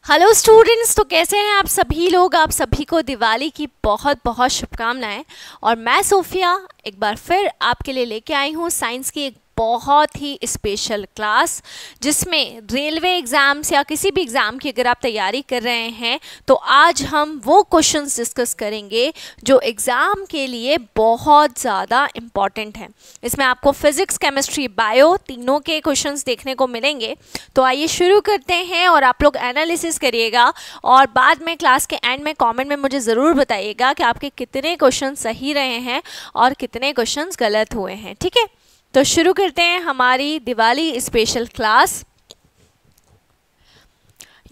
Hello students, तो कैसे हैं आप सभी लोग। आप सभी को दिवाली की बहुत बहुत शुभकामनाएं। और मैं सोफिया एक बार फिर आपके लिए लेके आई हूँ साइंस की एक बहुत ही स्पेशल क्लास, जिसमें रेलवे एग्ज़ाम्स या किसी भी एग्ज़ाम की अगर आप तैयारी कर रहे हैं तो आज हम वो क्वेश्चंस डिस्कस करेंगे जो एग्ज़ाम के लिए बहुत ज़्यादा इम्पॉर्टेंट हैं। इसमें आपको फिज़िक्स, केमिस्ट्री, बायो तीनों के क्वेश्चंस देखने को मिलेंगे। तो आइए शुरू करते हैं और आप लोग एनालिसिस करिएगा और बाद में क्लास के एंड में कमेंट में मुझे ज़रूर बताइएगा कि आपके कितने क्वेश्चन सही रहे हैं और कितने क्वेश्चन गलत हुए हैं। ठीक है, तो शुरू करते हैं हमारी दिवाली स्पेशल क्लास।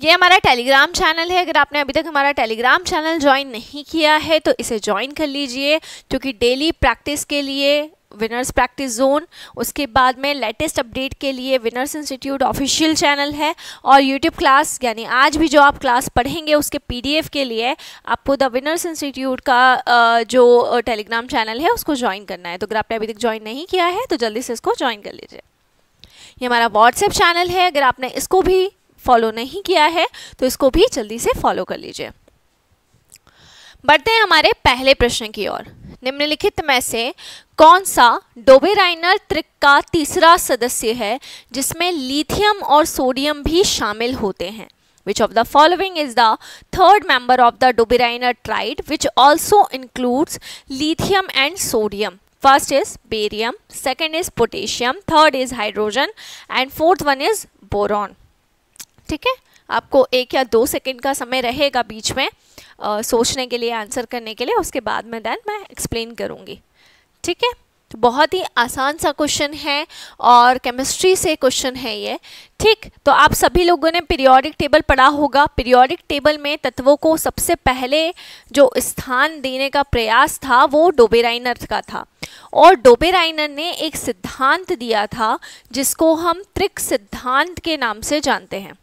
ये हमारा टेलीग्राम चैनल है। अगर आपने अभी तक हमारा टेलीग्राम चैनल ज्वाइन नहीं किया है तो इसे ज्वाइन कर लीजिए, क्योंकि डेली प्रैक्टिस के लिए विनर्स प्रैक्टिस जोन, उसके बाद में लेटेस्ट अपडेट के लिए विनर्स इंस्टीट्यूट ऑफिशियल चैनल है, और यूट्यूब क्लास यानी आज भी जो आप क्लास पढ़ेंगे उसके पीडीएफ के लिए आपको द विनर्स इंस्टीट्यूट का जो टेलीग्राम चैनल है उसको ज्वाइन करना है। तो अगर आपने अभी तक ज्वाइन नहीं किया है तो जल्दी से इसको ज्वाइन कर लीजिए। ये हमारा व्हाट्सएप चैनल है, अगर आपने इसको भी फॉलो नहीं किया है तो इसको भी जल्दी से फॉलो कर लीजिए। बढ़ते हैं हमारे पहले प्रश्न की ओर। निम्नलिखित में से कौन सा डोबेराइनर त्रिक का तीसरा सदस्य है जिसमें लिथियम और सोडियम भी शामिल होते हैं? Which of the following is the third member of the Dobereiner triad which also includes lithium and sodium? First is barium, second is potassium, third is hydrogen and fourth one is boron. ठीक है, आपको 1 या 2 second का समय रहेगा बीच में सोचने के लिए, आंसर करने के लिए। उसके बाद में देन मैं एक्सप्लेन करूँगी। ठीक है, तो बहुत ही आसान सा क्वेश्चन है और केमिस्ट्री से क्वेश्चन है ये। ठीक, तो आप सभी लोगों ने पीरियोडिक टेबल पढ़ा होगा। पीरियोडिक टेबल में तत्वों को सबसे पहले जो स्थान देने का प्रयास था वो डोबेराइनर का था, और डोबेराइनर ने एक सिद्धांत दिया था जिसको हम त्रिक सिद्धांत के नाम से जानते हैं।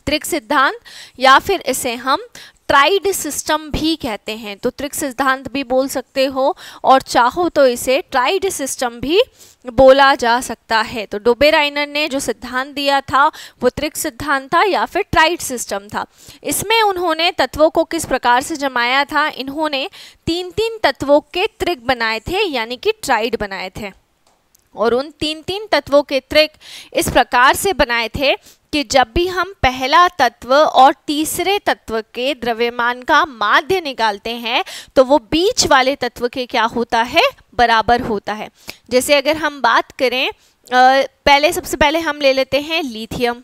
त्रिक सिद्धांत या फिर इसे हम ट्राइड सिस्टम भी कहते हैं। तो त्रिक सिद्धांत भी बोल सकते हो और चाहो तो इसे ट्राइड सिस्टम भी बोला जा सकता है। तो डोबेराइनर ने जो सिद्धांत दिया था वो त्रिक सिद्धांत था या फिर ट्राइड सिस्टम था। इसमें उन्होंने तत्वों को किस प्रकार से जमाया था? इन्होंने 3-3 तत्वों के त्रिक बनाए थे, यानी कि ट्राइड बनाए थे। और उन 3-3 तत्वों के त्रिक इस प्रकार से बनाए थे कि जब भी हम पहला तत्व और तीसरे तत्व के द्रव्यमान का माध्य निकालते हैं तो वो बीच वाले तत्व के क्या होता है? बराबर होता है। जैसे अगर हम बात करें सबसे पहले हम ले लेते हैं लिथियम,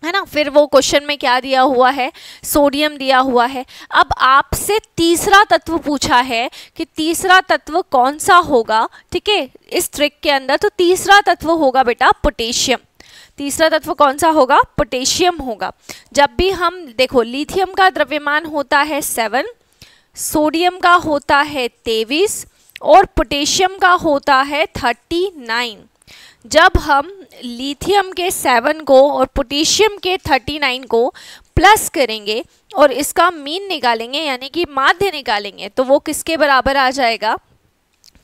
है ना। फिर वो क्वेश्चन में क्या दिया हुआ है? सोडियम दिया हुआ है। अब आपसे तीसरा तत्व पूछा है कि तीसरा तत्व कौन सा होगा? ठीक है, इस ट्रिक के अंदर तो तीसरा तत्व होगा बेटा पोटेशियम। तीसरा तत्व कौन सा होगा? पोटेशियम होगा। जब भी हम देखो, लिथियम का द्रव्यमान होता है 7, सोडियम का होता है 23 और पोटेशियम का होता है 39। जब हम लिथियम के 7 को और पोटेशियम के 39 को प्लस करेंगे और इसका मीन निकालेंगे यानी कि माध्य निकालेंगे तो वो किसके बराबर आ जाएगा?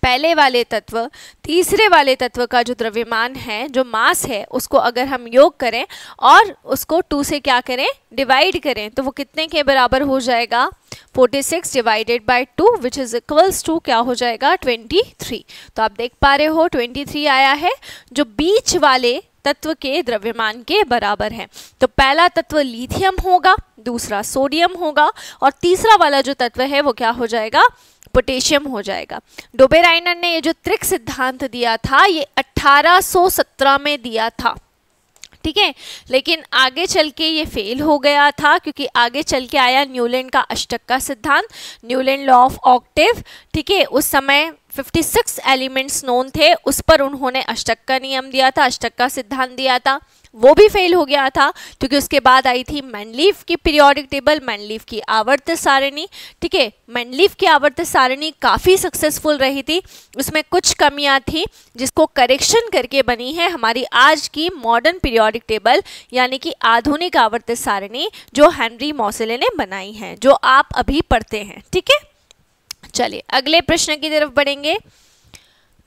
पहले वाले तत्व तीसरे वाले तत्व का जो द्रव्यमान है, जो मास है, उसको अगर हम योग करें और उसको 2 से क्या करें? डिवाइड करें तो वो कितने के बराबर हो जाएगा? 46 divided by 2 which is equals to क्या हो जाएगा? 23। तो आप देख पा रहे हो 23 आया है, जो बीच वाले तत्व के द्रव्यमान के बराबर है। तो पहला तत्व लिथियम होगा, दूसरा सोडियम होगा और तीसरा वाला जो तत्व है वो क्या हो जाएगा? पोटेशियम हो जाएगा। डोबेराइनर ने ये जो त्रिक सिद्धांत दिया था ये 1817 में दिया था। ठीक है, लेकिन आगे चल के ये फेल हो गया था, क्योंकि आगे चल के आया न्यूलैंड का अष्टक का सिद्धांत, न्यूलैंड लॉ ऑफ ऑक्टेव। ठीक है, उस समय 56 एलिमेंट्स नोन थे, उस पर उन्होंने अष्टक का नियम दिया था, अष्टक का सिद्धांत दिया था। वो भी फेल हो गया था क्योंकि उसके बाद आई थी मेंडलीफ की पीरियोडिक टेबल, मेंडलीफ की आवर्त सारणी। ठीक है, मेंडलीफ की आवर्त सारणी काफ़ी सक्सेसफुल रही थी, उसमें कुछ कमियां थी जिसको करेक्शन करके बनी है हमारी आज की मॉडर्न पीरियोडिक टेबल, यानी कि आधुनिक आवर्त सारणी जो हेनरी मॉसेले ने बनाई है, जो आप अभी पढ़ते हैं। ठीक है, चलिए अगले प्रश्न की तरफ बढ़ेंगे।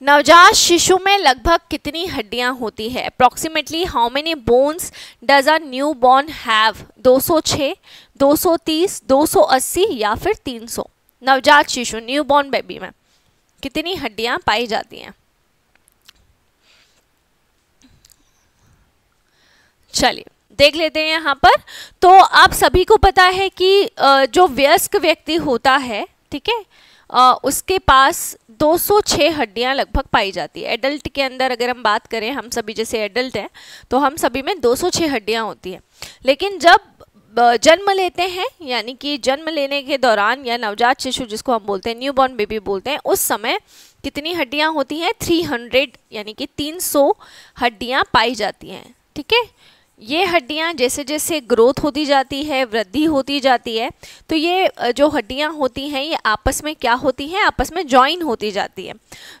नवजात शिशु में लगभग कितनी हड्डियां होती है? Approximately how many bones does a new born have? 206, 230, 280 या फिर 300? नवजात शिशु न्यू बॉर्न बेबी में कितनी हड्डियां पाई जाती हैं? चलिए देख लेते हैं यहाँ पर। तो आप सभी को पता है कि जो वयस्क व्यक्ति होता है, ठीक है, उसके पास 206 हड्डियां लगभग पाई जाती है। एडल्ट के अंदर अगर हम बात करें, हम सभी जैसे एडल्ट हैं तो हम सभी में 206 हड्डियां होती हैं। लेकिन जब जन्म लेते हैं, यानी कि जन्म लेने के दौरान या नवजात शिशु जिसको हम बोलते हैं, न्यूबॉर्न बेबी बोलते हैं, उस समय कितनी हड्डियां होती हैं? 300 यानी कि 300 हड्डियां पाई जाती हैं। ठीक है, ये हड्डियां जैसे जैसे ग्रोथ होती जाती है, वृद्धि होती जाती है, तो ये जो हड्डियां होती हैं ये आपस में क्या होती हैं? आपस में जॉइन होती जाती है।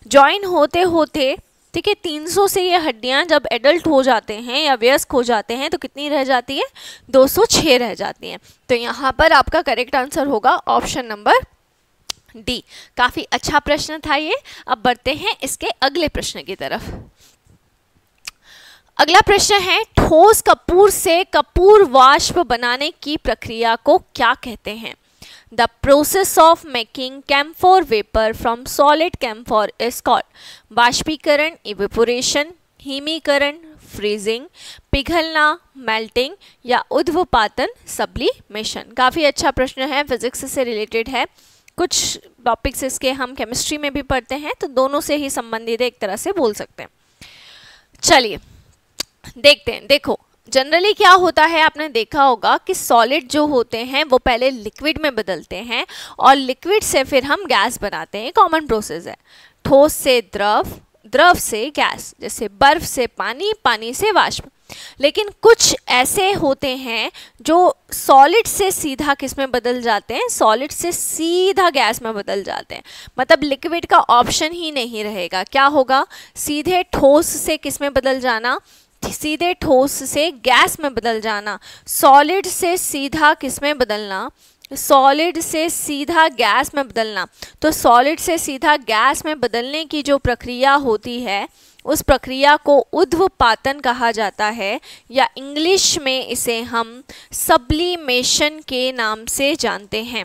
जॉइन होते होते, ठीक है, 300 से ये हड्डियां जब एडल्ट हो जाते हैं या वयस्क हो जाते हैं तो कितनी रह जाती है? 206 रह जाती हैं। तो यहाँ पर आपका करेक्ट आंसर होगा ऑप्शन नंबर डी। काफ़ी अच्छा प्रश्न था ये। अब बढ़ते हैं इसके अगले प्रश्न की तरफ। अगला प्रश्न है, ठोस कपूर से कपूर वाष्प बनाने की प्रक्रिया को क्या कहते हैं? The process of making camphor vapour from solid camphor is called वाष्पीकरण, इवेपोरेशन, हिमीकरण, फ्रीजिंग, पिघलना, मेल्टिंग या उद्वपातन, सब्लिमेशन। काफ़ी अच्छा प्रश्न है, फिजिक्स से रिलेटेड है। कुछ टॉपिक्स इसके हम केमिस्ट्री में भी पढ़ते हैं, तो दोनों से ही संबंधित एक तरह से बोल सकते हैं। चलिए देखते हैं। देखो जनरली क्या होता है, आपने देखा होगा कि सॉलिड जो होते हैं वो पहले लिक्विड में बदलते हैं और लिक्विड से फिर हम गैस बनाते हैं। कॉमन प्रोसेस है। ठोस से द्रव, द्रव से गैस, जैसे बर्फ से पानी, पानी से वाष्प। लेकिन कुछ ऐसे होते हैं जो सॉलिड से सीधा किस में बदल जाते हैं? सॉलिड से सीधा गैस में बदल जाते हैं। मतलब लिक्विड का ऑप्शन ही नहीं रहेगा। क्या होगा? सीधे ठोस से किस में बदल जाना? सीधे ठोस से गैस में बदल जाना। सॉलिड से सीधा किस में बदलना? सॉलिड से सीधा गैस में बदलना। तो सॉलिड से सीधा गैस में बदलने की जो प्रक्रिया होती है उस प्रक्रिया को उद्वपातन कहा जाता है, या इंग्लिश में इसे हम सब्लिमेशन के नाम से जानते हैं।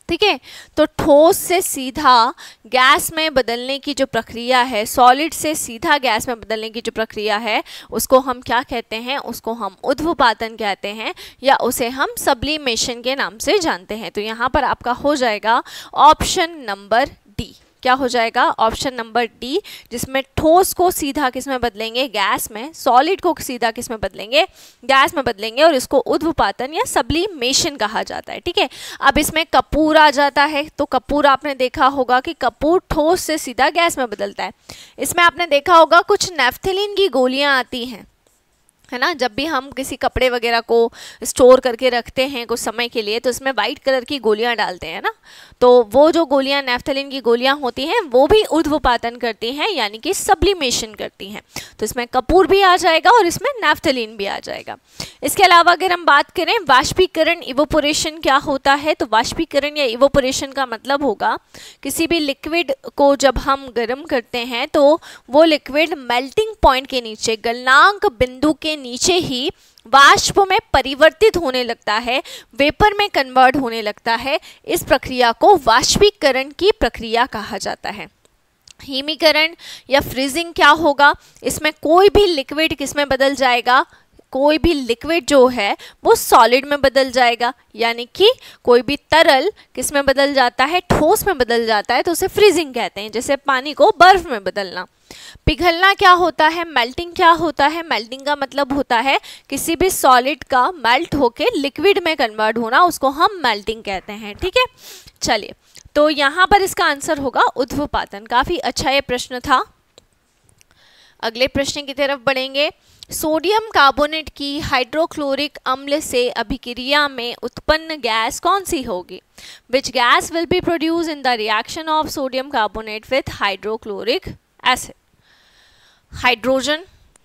ठीक है, तो ठोस से सीधा गैस में बदलने की जो प्रक्रिया है, सॉलिड से सीधा गैस में बदलने की जो प्रक्रिया है, उसको हम क्या कहते हैं? उसको हम उद्वपातन कहते हैं, या उसे हम सब्लिमेशन के नाम से जानते हैं। तो यहाँ पर आपका हो जाएगा ऑप्शन नंबर डी। क्या हो जाएगा? ऑप्शन नंबर डी, जिसमें ठोस को सीधा किस में बदलेंगे? गैस में। सॉलिड को सीधा किस में बदलेंगे? गैस में बदलेंगे, और इसको उद्वपातन या सब्लिमेशन कहा जाता है। ठीक है, अब इसमें कपूर आ जाता है। तो कपूर आपने देखा होगा कि कपूर ठोस से सीधा गैस में बदलता है। इसमें आपने देखा होगा कुछ नैफ्थलीन की गोलियां आती हैं, है ना। जब भी हम किसी कपड़े वगैरह को स्टोर करके रखते हैं कुछ समय के लिए, तो इसमें वाइट कलर की गोलियां डालते हैं ना। तो वो जो गोलियां नैफ्थलीन की गोलियां होती हैं वो भी उद्वपातन करती हैं, यानी कि सब्लिमेशन करती हैं। तो इसमें कपूर भी आ जाएगा और इसमें नैफ्थलीन भी आ जाएगा। इसके अलावा अगर हम बात करें वाष्पीकरण, इवोपोरेशन क्या होता है, तो वाष्पीकरण या इवोपोरेशन का मतलब होगा किसी भी लिक्विड को जब हम गर्म करते हैं तो वो लिक्विड मेल्टिंग पॉइंट के नीचे, गलनांक बिंदु के नीचे ही वाष्प में परिवर्तित होने लगता है, वेपर में कन्वर्ट होने लगता है। इस प्रक्रिया को वाष्पीकरण की प्रक्रिया कहा जाता है। हिमीकरण या फ्रीजिंग क्या होगा? इसमें कोई भी लिक्विड किस में बदल जाएगा? कोई भी लिक्विड जो है वो सॉलिड में बदल जाएगा, यानी कि कोई भी तरल किस में बदल जाता है? ठोस में बदल जाता है, तो उसे फ्रीजिंग कहते हैं। जैसे पानी को बर्फ में बदलना। पिघलना क्या होता है? मेल्टिंग क्या होता है? मेल्टिंग का मतलब होता है किसी भी सॉलिड का मेल्ट होके लिक्विड में कन्वर्ट होना, उसको हम मेल्टिंग कहते हैं। ठीक है, चलिए तो यहाँ पर इसका आंसर होगा उद्वपातन। काफी अच्छा ये प्रश्न था। अगले प्रश्न की तरफ बढ़ेंगे। सोडियम कार्बोनेट की हाइड्रोक्लोरिक अम्ल से अभिक्रिया में उत्पन्न गैस कौन सी होगी? Which gas will be produce in the reaction of sodium carbonate with hydrochloric acid? Hydrogen,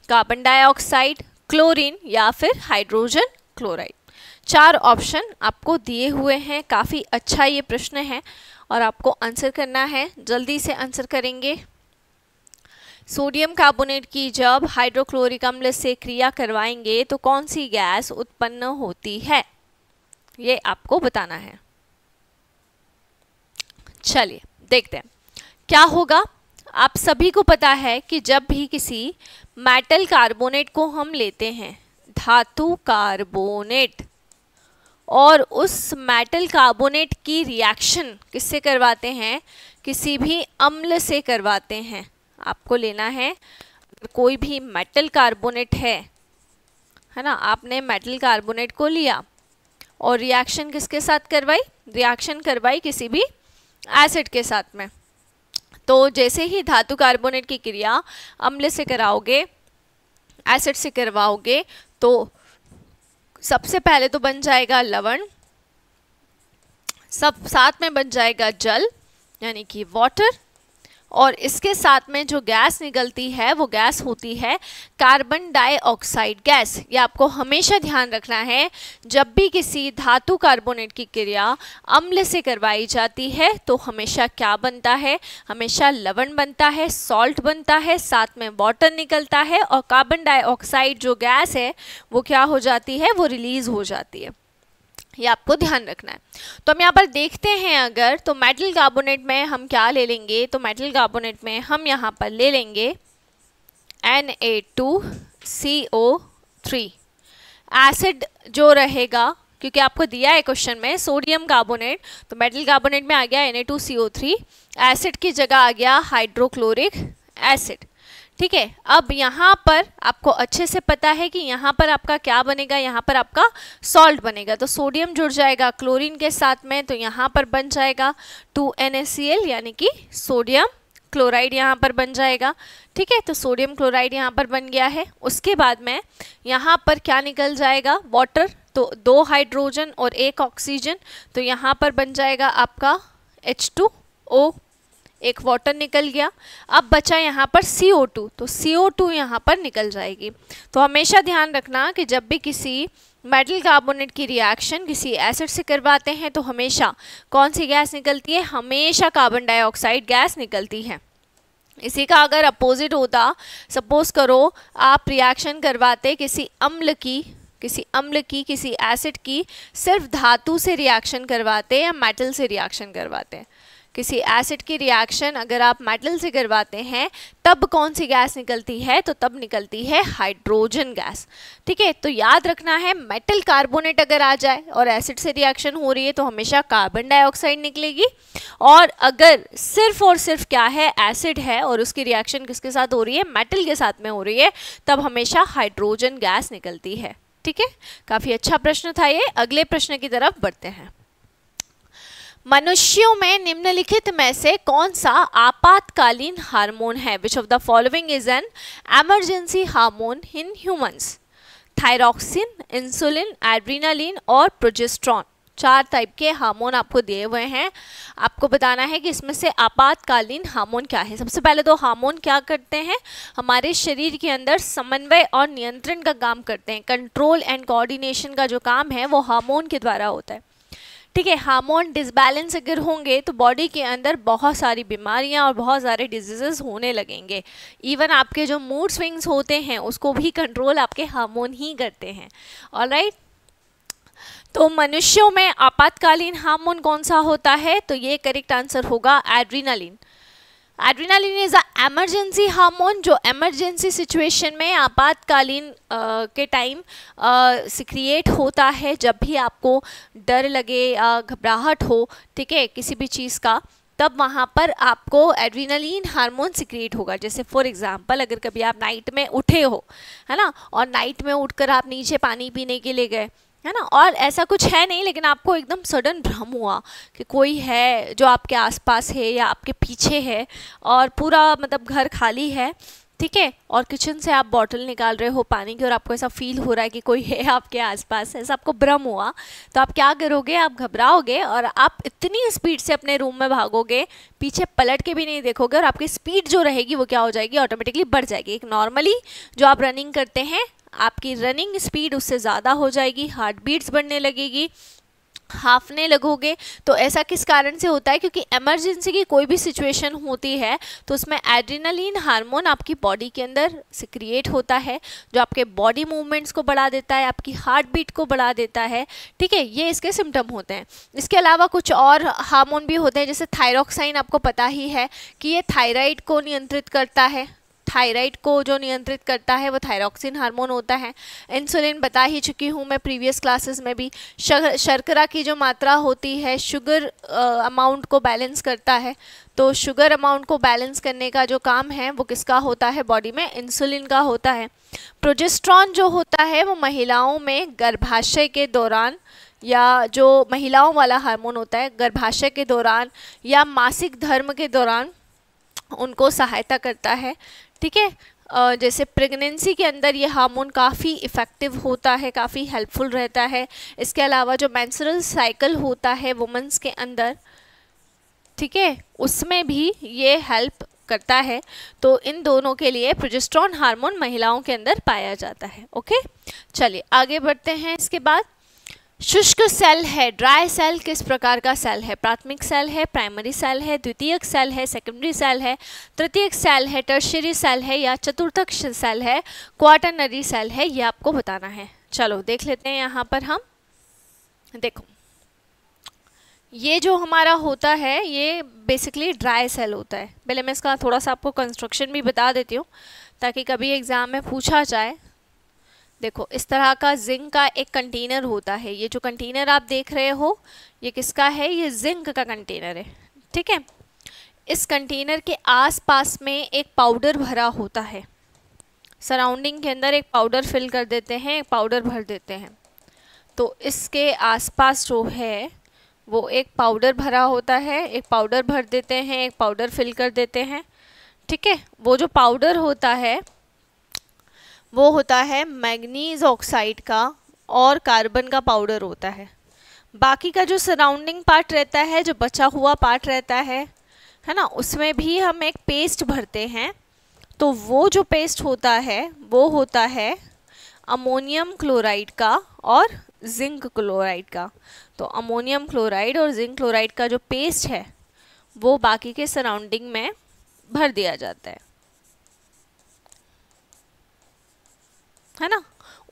carbon dioxide, chlorine या फिर हाइड्रोजन क्लोराइड। 4 ऑप्शन आपको दिए हुए हैं। काफ़ी अच्छा ये प्रश्न है और आपको आंसर करना है। जल्दी से आंसर करेंगे। सोडियम कार्बोनेट की जब हाइड्रोक्लोरिक अम्ल से क्रिया करवाएंगे तो कौन सी गैस उत्पन्न होती है, ये आपको बताना है। चलिए देखते हैं क्या होगा। आप सभी को पता है कि जब भी किसी मेटल कार्बोनेट को हम लेते हैं, धातु कार्बोनेट, और उस मेटल कार्बोनेट की रिएक्शन किससे करवाते हैं, किसी भी अम्ल से करवाते हैं। आपको लेना है कोई भी मेटल कार्बोनेट है ना, आपने मेटल कार्बोनेट को लिया और रिएक्शन किसके साथ करवाई, रिएक्शन करवाई किसी भी एसिड के साथ में। तो जैसे ही धातु कार्बोनेट की क्रिया अम्ल से कराओगे, एसिड से करवाओगे, तो सबसे पहले तो बन जाएगा लवण, सब साथ में बन जाएगा जल यानी कि वाटर, और इसके साथ में जो गैस निकलती है वो गैस होती है कार्बन डाइऑक्साइड गैस। ये आपको हमेशा ध्यान रखना है, जब भी किसी धातु कार्बोनेट की क्रिया अम्ल से करवाई जाती है तो हमेशा क्या बनता है, हमेशा लवण बनता है, सॉल्ट बनता है, साथ में वाटर निकलता है, और कार्बन डाइऑक्साइड जो गैस है वो क्या हो जाती है, वो रिलीज हो जाती है। ये आपको ध्यान रखना है। तो हम यहाँ पर देखते हैं, अगर तो मेटल कार्बोनेट में हम क्या ले लेंगे, तो मेटल कार्बोनेट में हम यहाँ पर ले लेंगे Na2CO3। एसिड जो रहेगा, क्योंकि आपको दिया है क्वेश्चन में सोडियम कार्बोनेट, तो मेटल कार्बोनेट में आ गया Na2CO3, एसिड की जगह आ गया हाइड्रोक्लोरिक एसिड। ठीक है, अब यहाँ पर आपको अच्छे से पता है कि यहाँ पर आपका क्या बनेगा, यहाँ पर आपका सॉल्ट बनेगा। तो सोडियम जुड़ जाएगा क्लोरीन के साथ में, तो यहाँ पर बन जाएगा 2NaCl यानी कि सोडियम क्लोराइड यहाँ पर बन जाएगा। ठीक है, तो सोडियम क्लोराइड यहाँ पर बन गया है। उसके बाद में यहाँ पर क्या निकल जाएगा, वाटर, तो 2 हाइड्रोजन और 1 ऑक्सीजन, तो यहाँ पर बन जाएगा आपका H2O, एक वाटर निकल गया। अब बचा यहाँ पर CO2, तो CO2 यहाँ पर निकल जाएगी। तो हमेशा ध्यान रखना कि जब भी किसी मेटल कार्बोनेट की रिएक्शन किसी एसिड से करवाते हैं तो हमेशा कौन सी गैस निकलती है, हमेशा कार्बन डाइऑक्साइड गैस निकलती है। इसी का अगर अपोजिट होता, सपोज करो आप रिएक्शन करवाते किसी अम्ल की, किसी एसिड की, सिर्फ धातु से रिएक्शन करवाते या मेटल से रिएक्शन करवाते हैं, किसी एसिड की रिएक्शन अगर आप मेटल से करवाते हैं तब कौन सी गैस निकलती है, तो तब निकलती है हाइड्रोजन गैस। ठीक है, तो याद रखना है मेटल कार्बोनेट अगर आ जाए और एसिड से रिएक्शन हो रही है तो हमेशा कार्बन डाइऑक्साइड निकलेगी, और अगर सिर्फ और सिर्फ क्या है, एसिड है और उसकी रिएक्शन किसके साथ हो रही है, मेटल के साथ में हो रही है, तब हमेशा हाइड्रोजन गैस निकलती है। ठीक है, काफ़ी अच्छा प्रश्न था ये। अगले प्रश्न की तरफ बढ़ते हैं। मनुष्यों में निम्नलिखित में से कौन सा आपातकालीन हार्मोन है? विच of the following is an emergency hormone in humans? Thyroxine, insulin, adrenaline और प्रोजेस्टेरॉन। 4 टाइप के हार्मोन आपको दिए हुए हैं, आपको बताना है कि इसमें से आपातकालीन हार्मोन क्या है। सबसे पहले तो हार्मोन क्या करते हैं, हमारे शरीर के अंदर समन्वय और नियंत्रण का काम करते हैं। कंट्रोल एंड कोऑर्डिनेशन का जो काम है वो हार्मोन के द्वारा होता है। ठीक है, हार्मोन डिसबैलेंस अगर होंगे तो बॉडी के अंदर बहुत सारी बीमारियां और बहुत सारे डिजीजेस होने लगेंगे। इवन आपके जो मूड स्विंग्स होते हैं उसको भी कंट्रोल आपके हार्मोन ही करते हैं। ऑलराइट, तो मनुष्यों में आपातकालीन हार्मोन कौन सा होता है, तो ये करेक्ट आंसर होगा adrenaline. Adrenaline is a emergency hormone जो एमरजेंसी सिचुएशन में आपातकालीन के टाइम सिक्रिएट होता है, जब भी आपको डर लगे या घबराहट हो, ठीक है, किसी भी चीज़ का, तब वहाँ पर आपको एड्रेनालिन हार्मोन सिक्रिएट होगा। जैसे फॉर एग्जांपल अगर कभी आप नाइट में उठे हो, है ना, और नाइट में उठकर आप नीचे पानी पीने के लिए गए, है ना, और ऐसा कुछ है नहीं लेकिन आपको एकदम सडन भ्रम हुआ कि कोई है जो आपके आसपास है या आपके पीछे है, और पूरा मतलब घर खाली है, ठीक है, और किचन से आप बॉटल निकाल रहे हो पानी की और आपको ऐसा फील हो रहा है कि कोई है आपके आसपास, ऐसा आपको भ्रम हुआ, तो आप क्या करोगे, आप घबराओगे और आप इतनी स्पीड से अपने रूम में भागोगे, पीछे पलट के भी नहीं देखोगे, और आपकी स्पीड जो रहेगी वो क्या हो जाएगी, ऑटोमेटिकली बढ़ जाएगी। एक नॉर्मली जो आप रनिंग करते हैं आपकी रनिंग स्पीड उससे ज़्यादा हो जाएगी, हार्ट बीट्स बढ़ने लगेगी, हाफने लगोगे। तो ऐसा किस कारण से होता है? क्योंकि इमरजेंसी की कोई भी सिचुएशन होती है तो उसमें एड्रेनालिन हार्मोन आपकी बॉडी के अंदर सिक्रिएट होता है, जो आपके बॉडी मूवमेंट्स को बढ़ा देता है, आपकी हार्ट बीट को बढ़ा देता है। ठीक है, ये इसके सिम्टम होते हैं। इसके अलावा कुछ और हार्मोन भी होते हैं, जैसे थायरॉक्साइन, आपको पता ही है कि ये थायराइड को नियंत्रित करता है। थायराइड को जो नियंत्रित करता है वो थायरॉक्सिन हार्मोन होता है। इंसुलिन बता ही चुकी हूँ मैं प्रीवियस क्लासेस में भी। शर्करा की जो मात्रा होती है, शुगर अमाउंट को बैलेंस करता है। तो शुगर अमाउंट को बैलेंस करने का जो काम है वो किसका होता है? बॉडी में इंसुलिन का होता है। प्रोजेस्टेरॉन जो होता है वो महिलाओं में गर्भाशय के दौरान, या जो महिलाओं वाला हार्मोन होता है गर्भाशय के दौरान या मासिक धर्म के दौरान उनको सहायता करता है। ठीक है, जैसे प्रेगनेंसी के अंदर ये हार्मोन काफ़ी इफ़ेक्टिव होता है, काफ़ी हेल्पफुल रहता है। इसके अलावा जो मेंस्ट्रुअल साइकिल होता है वुमेन्स के अंदर, ठीक है, उसमें भी ये हेल्प करता है। तो इन दोनों के लिए प्रोजेस्टेरॉन हार्मोन महिलाओं के अंदर पाया जाता है। ओके, चलिए आगे बढ़ते हैं। इसके बाद शुष्क सेल है, ड्राई सेल किस प्रकार का सेल है? प्राथमिक सेल है, प्राइमरी सेल है, द्वितीयक सेल है, सेकेंडरी सेल है, तृतीयक सेल है, टर्शियरी सेल है या चतुर्थक सेल है, क्वाटरनरी सेल है, ये आपको बताना है। चलो देख लेते हैं यहाँ पर हम। देखो, ये जो हमारा होता है ये बेसिकली ड्राई सेल होता है। पहले मैं इसका थोड़ा सा आपको कंस्ट्रक्शन भी बता देती हूँ ताकि कभी एग्जाम में पूछा जाए। देखो, इस तरह का जिंक का एक कंटेनर होता है। ये जो कंटेनर आप देख रहे हो ये किसका है? ये जिंक का कंटेनर है। ठीक है, इस कंटेनर के आसपास में एक पाउडर भरा होता है। सराउंडिंग के अंदर एक पाउडर फिल कर देते हैं, एक पाउडर भर देते हैं। तो इसके आसपास जो है वो एक पाउडर भरा होता है, एक पाउडर भर देते हैं, एक पाउडर फिल कर देते हैं। ठीक है, वो जो पाउडर होता है वो होता है मैग्नीज ऑक्साइड का और कार्बन का पाउडर होता है। बाकी का जो सराउंडिंग पार्ट रहता है, जो बचा हुआ पार्ट रहता है ना, उसमें भी हम एक पेस्ट भरते हैं। तो वो जो पेस्ट होता है वो होता है अमोनियम क्लोराइड का और जिंक क्लोराइड का। तो अमोनियम क्लोराइड और जिंक क्लोराइड का जो पेस्ट है वो बाकी के सराउंडिंग में भर दिया जाता है ना।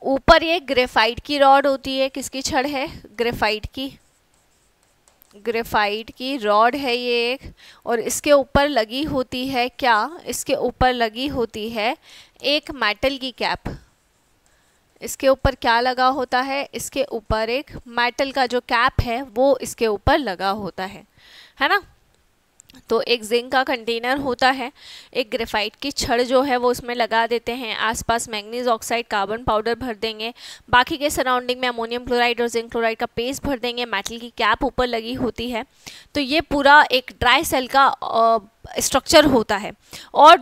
ऊपर ये ग्रेफाइट की रॉड होती है। किसकी छड़ है? ग्रेफाइट की। ग्रेफाइट की रॉड है ये एक, और इसके ऊपर लगी होती है क्या? इसके ऊपर लगी होती है एक मेटल की कैप। इसके ऊपर क्या लगा होता है? इसके ऊपर एक मेटल का जो कैप है वो इसके ऊपर लगा होता है ना। तो एक जिंक का कंटेनर होता है, एक ग्रेफाइट की छड़ जो है वो उसमें लगा देते हैं, आसपास मैग्नीज ऑक्साइड कार्बन पाउडर भर देंगे, बाकी के सराउंडिंग में अमोनियम क्लोराइड और जिंक क्लोराइड का पेस्ट भर देंगे, मेटल की कैप ऊपर लगी होती है। तो ये पूरा एक ड्राई सेल का स्ट्रक्चर होता है। और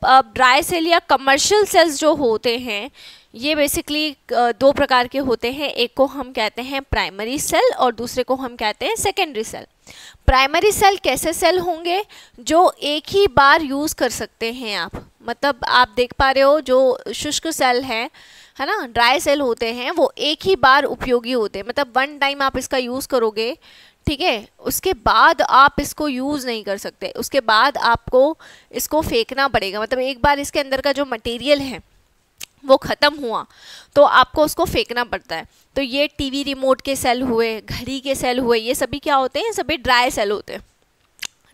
ड्राई सेल या कमर्शियल सेल्स जो होते हैं ये बेसिकली दो प्रकार के होते हैं। एक को हम कहते हैं प्राइमरी सेल और दूसरे को हम कहते हैं सेकेंडरी सेल। प्राइमरी सेल कैसे सेल होंगे? जो एक ही बार यूज़ कर सकते हैं आप। मतलब आप देख पा रहे हो जो शुष्क सेल है ना, ड्राई सेल होते हैं, वो एक ही बार उपयोगी होते हैं। मतलब वन टाइम आप इसका यूज़ करोगे, ठीक है, उसके बाद आप इसको यूज़ नहीं कर सकते, उसके बाद आपको इसको फेंकना पड़ेगा। मतलब एक बार इसके अंदर का जो मटेरियल है वो ख़त्म हुआ तो आपको उसको फेंकना पड़ता है। तो ये टीवी रिमोट के सेल हुए, घड़ी के सेल हुए, ये सभी क्या होते हैं? सभी ड्राई सेल होते हैं।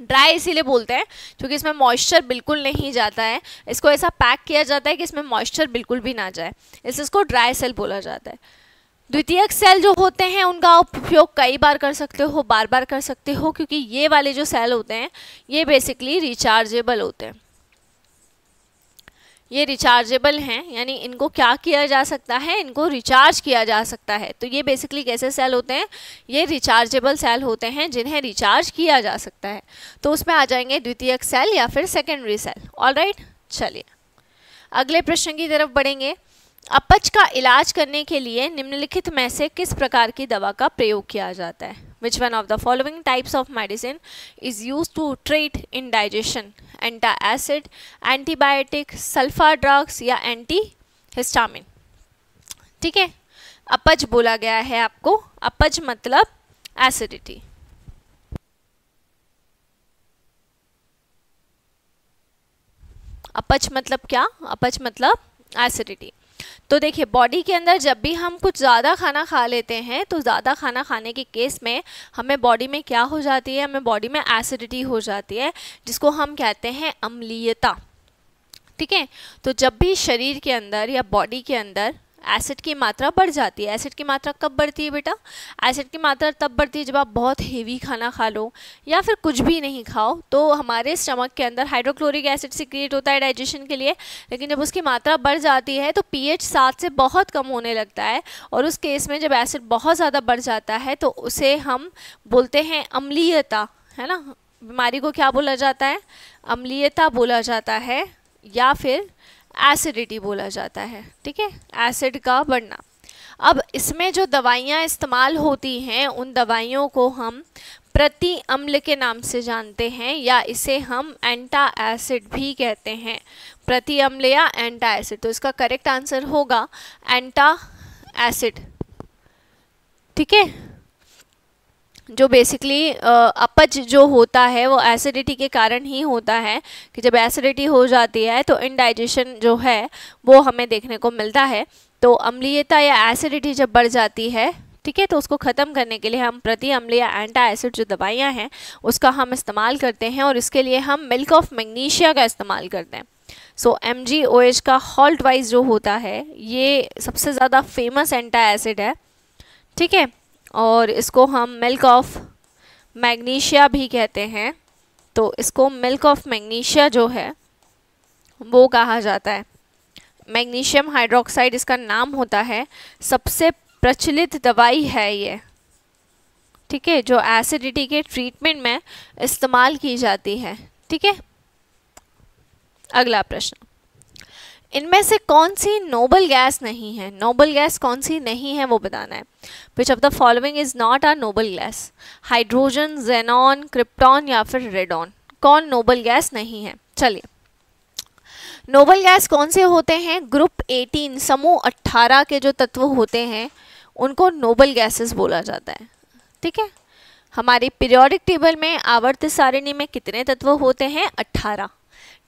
ड्राई इसीलिए बोलते हैं क्योंकि इसमें मॉइस्चर बिल्कुल नहीं जाता है। इसको ऐसा पैक किया जाता है कि इसमें मॉइस्चर बिल्कुल भी ना जाए, इसको ड्राई सेल बोला जाता है। द्वितीयक सेल जो होते हैं उनका उपयोग कई बार कर सकते हो, बार बार कर सकते हो, क्योंकि ये वाले जो सेल होते हैं ये बेसिकली रिचार्जेबल होते हैं। ये रिचार्जेबल हैं, यानी इनको क्या किया जा सकता है? इनको रिचार्ज किया जा सकता है। तो ये बेसिकली कैसे सेल होते हैं? ये रिचार्जेबल सेल होते हैं जिन्हें रिचार्ज किया जा सकता है। तो उसमें आ जाएंगे द्वितीयक सेल या फिर सेकेंडरी सेल। ऑलराइट, चलिए अगले प्रश्न की तरफ बढ़ेंगे। अपच का इलाज करने के लिए निम्नलिखित में से किस प्रकार की दवा का प्रयोग किया जाता है? Which one of the following types of medicine is used to treat indigestion? Antacid, antibiotic, sulfa drugs या antihistamine? ठीक है, अपच बोला गया है आपको। अपच मतलब एसिडिटी। अपच मतलब क्या? अपच मतलब एसिडिटी। तो देखिए बॉडी के अंदर जब भी हम कुछ ज़्यादा खाना खा लेते हैं तो ज़्यादा खाना खाने के केस में हमें बॉडी में क्या हो जाती है? हमें बॉडी में एसिडिटी हो जाती है, जिसको हम कहते हैं अम्लीयता। ठीक है, तो जब भी शरीर के अंदर या बॉडी के अंदर एसिड की मात्रा बढ़ जाती है, एसिड की मात्रा कब बढ़ती है बेटा? एसिड की मात्रा तब बढ़ती है जब आप बहुत हेवी खाना खा लो या फिर कुछ भी नहीं खाओ, तो हमारे स्टमक के अंदर हाइड्रोक्लोरिक एसिड सिक्रिएट होता है डाइजेशन के लिए, लेकिन जब उसकी मात्रा बढ़ जाती है तो पीएच 7 से बहुत कम होने लगता है, और उस केस में जब एसिड बहुत ज़्यादा बढ़ जाता है तो उसे हम बोलते हैं अम्लीयता, है ना। बीमारी को क्या बोला जाता है? अम्लीयता बोला जाता है या फिर एसिडिटी बोला जाता है। ठीक है, एसिड का बढ़ना। अब इसमें जो दवाइयाँ इस्तेमाल होती हैं उन दवाइयों को हम प्रति अम्ल के नाम से जानते हैं, या इसे हम एंटा एसिड भी कहते हैं। प्रति अम्ल या एंटा एसिड, तो इसका करेक्ट आंसर होगा एंटा एसिड। ठीक है, जो बेसिकली अपच जो होता है वो एसिडिटी के कारण ही होता है, कि जब एसिडिटी हो जाती है तो इंडाइजेशन जो है वो हमें देखने को मिलता है। तो अम्लीयता या एसिडिटी जब बढ़ जाती है, ठीक है, तो उसको ख़त्म करने के लिए हम प्रति अम्ल या एंटा एसिड जो दवाइयाँ हैं उसका हम इस्तेमाल करते हैं, और इसके लिए हम मिल्क ऑफ मैग्नीशिया का इस्तेमाल करते हैं। सो MgOH का हॉल्ट वाइज जो होता है ये सबसे ज़्यादा फेमस एंटा एसिड है। ठीक है, और इसको हम मिल्क ऑफ मैग्नीशिया भी कहते हैं। तो इसको मिल्क ऑफ मैग्नीशिया जो है वो कहा जाता है। मैग्नीशियम हाइड्रोक्साइड इसका नाम होता है। सबसे प्रचलित दवाई है ये, ठीक है, जो एसिडिटी के ट्रीटमेंट में इस्तेमाल की जाती है। ठीक है, अगला प्रश्न, इनमें से कौन सी नोबल गैस नहीं है? नोबल गैस कौन सी नहीं है वो बताना है। विच of the following is not a noble gas? Hydrogen, xenon, krypton या फिर रेडॉन? कौन नोबल गैस नहीं है? चलिए, नोबल गैस कौन से होते हैं? ग्रुप 18 समूह 18 के जो तत्व होते हैं उनको नोबल गैसेस बोला जाता है। ठीक है, हमारी पीरियोडिक टेबल में आवर्त सारिणी में कितने तत्व होते हैं? 18।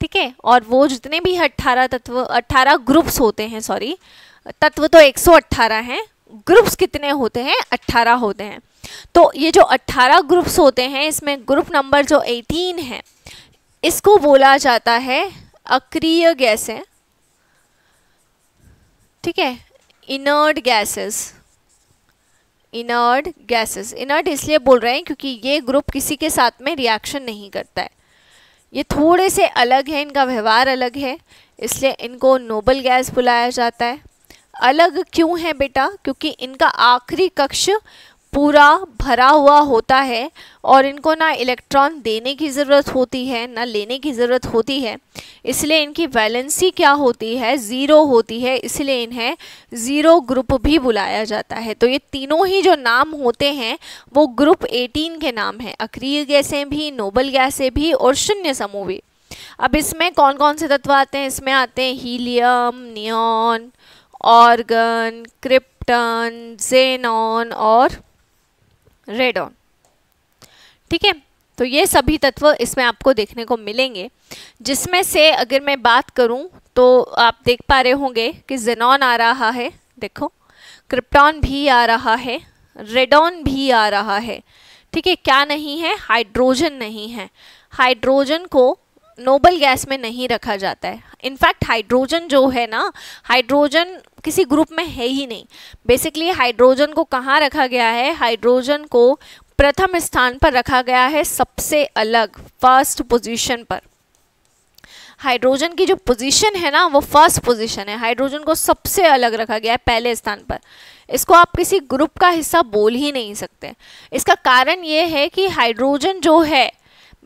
ठीक है, और वो जितने भी 18 तत्व, 18 ग्रुप्स होते हैं, सॉरी तत्व तो 118 हैं, ग्रुप्स कितने होते हैं? 18 होते हैं। तो ये जो 18 ग्रुप्स होते हैं इसमें ग्रुप नंबर जो 18 है इसको बोला जाता है अक्रिय गैसें। ठीक है, inert gases. Inert gases, inert इसलिए बोल रहे हैं क्योंकि ये ग्रुप किसी के साथ में रिएक्शन नहीं करता है, ये थोड़े से अलग है, इनका व्यवहार अलग है, इसलिए इनको नोबल गैस बुलाया जाता है। अलग क्यों है बेटा? क्योंकि इनका आखिरी कक्ष पूरा भरा हुआ होता है और इनको ना इलेक्ट्रॉन देने की ज़रूरत होती है ना लेने की ज़रूरत होती है, इसलिए इनकी वैलेंसी क्या होती है? ज़ीरो होती है, इसलिए इन्हें ज़ीरो ग्रुप भी बुलाया जाता है। तो ये तीनों ही जो नाम होते हैं वो ग्रुप 18 के नाम हैं, अक्रिय गैसें भी, नोबल गैसें भी और शून्य समूह भी। अब इसमें कौन कौन से तत्व आते हैं? इसमें आते हैं helium, neon, organ, krypton, xenon और रेडॉन। ठीक है, तो ये सभी तत्व इसमें आपको देखने को मिलेंगे, जिसमें से अगर मैं बात करूं तो आप देख पा रहे होंगे कि जेनॉन आ रहा है, देखो क्रिप्टॉन भी आ रहा है, रेडॉन भी आ रहा है। ठीक है, क्या नहीं है? हाइड्रोजन नहीं है। हाइड्रोजन को नोबल गैस में नहीं रखा जाता है। इनफैक्ट हाइड्रोजन जो है ना, हाइड्रोजन किसी ग्रुप में है ही नहीं। बेसिकली हाइड्रोजन को कहाँ रखा गया है? हाइड्रोजन को प्रथम स्थान पर रखा गया है, सबसे अलग, फर्स्ट पोजीशन पर। हाइड्रोजन की जो पोजीशन है ना वो फर्स्ट पोजीशन है, हाइड्रोजन को सबसे अलग रखा गया है, पहले स्थान पर। इसको आप किसी ग्रुप का हिस्सा बोल ही नहीं सकते। इसका कारण ये है कि हाइड्रोजन जो है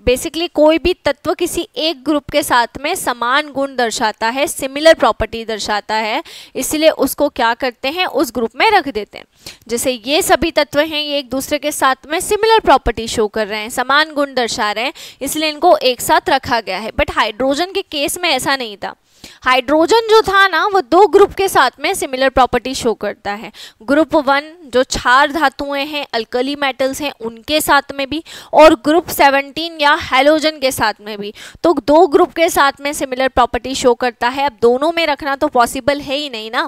बेसिकली कोई भी तत्व किसी एक ग्रुप के साथ में समान गुण दर्शाता है, सिमिलर प्रॉपर्टी दर्शाता है, इसलिए उसको क्या करते हैं? उस ग्रुप में रख देते हैं। जैसे ये सभी तत्व हैं, ये एक दूसरे के साथ में सिमिलर प्रॉपर्टी शो कर रहे हैं, समान गुण दर्शा रहे हैं, इसलिए इनको एक साथ रखा गया है। बट हाइड्रोजन के केस में ऐसा नहीं था। हाइड्रोजन जो था ना वो दो ग्रुप के साथ में सिमिलर प्रॉपर्टी शो करता है। ग्रुप 1 जो क्षार धातुएं हैं, अल्कली मेटल्स हैं, उनके साथ में भी, और ग्रुप 17 या हैलोजन के साथ में भी। तो दो ग्रुप के साथ में सिमिलर प्रॉपर्टी शो करता है। अब दोनों में रखना तो पॉसिबल है ही नहीं ना,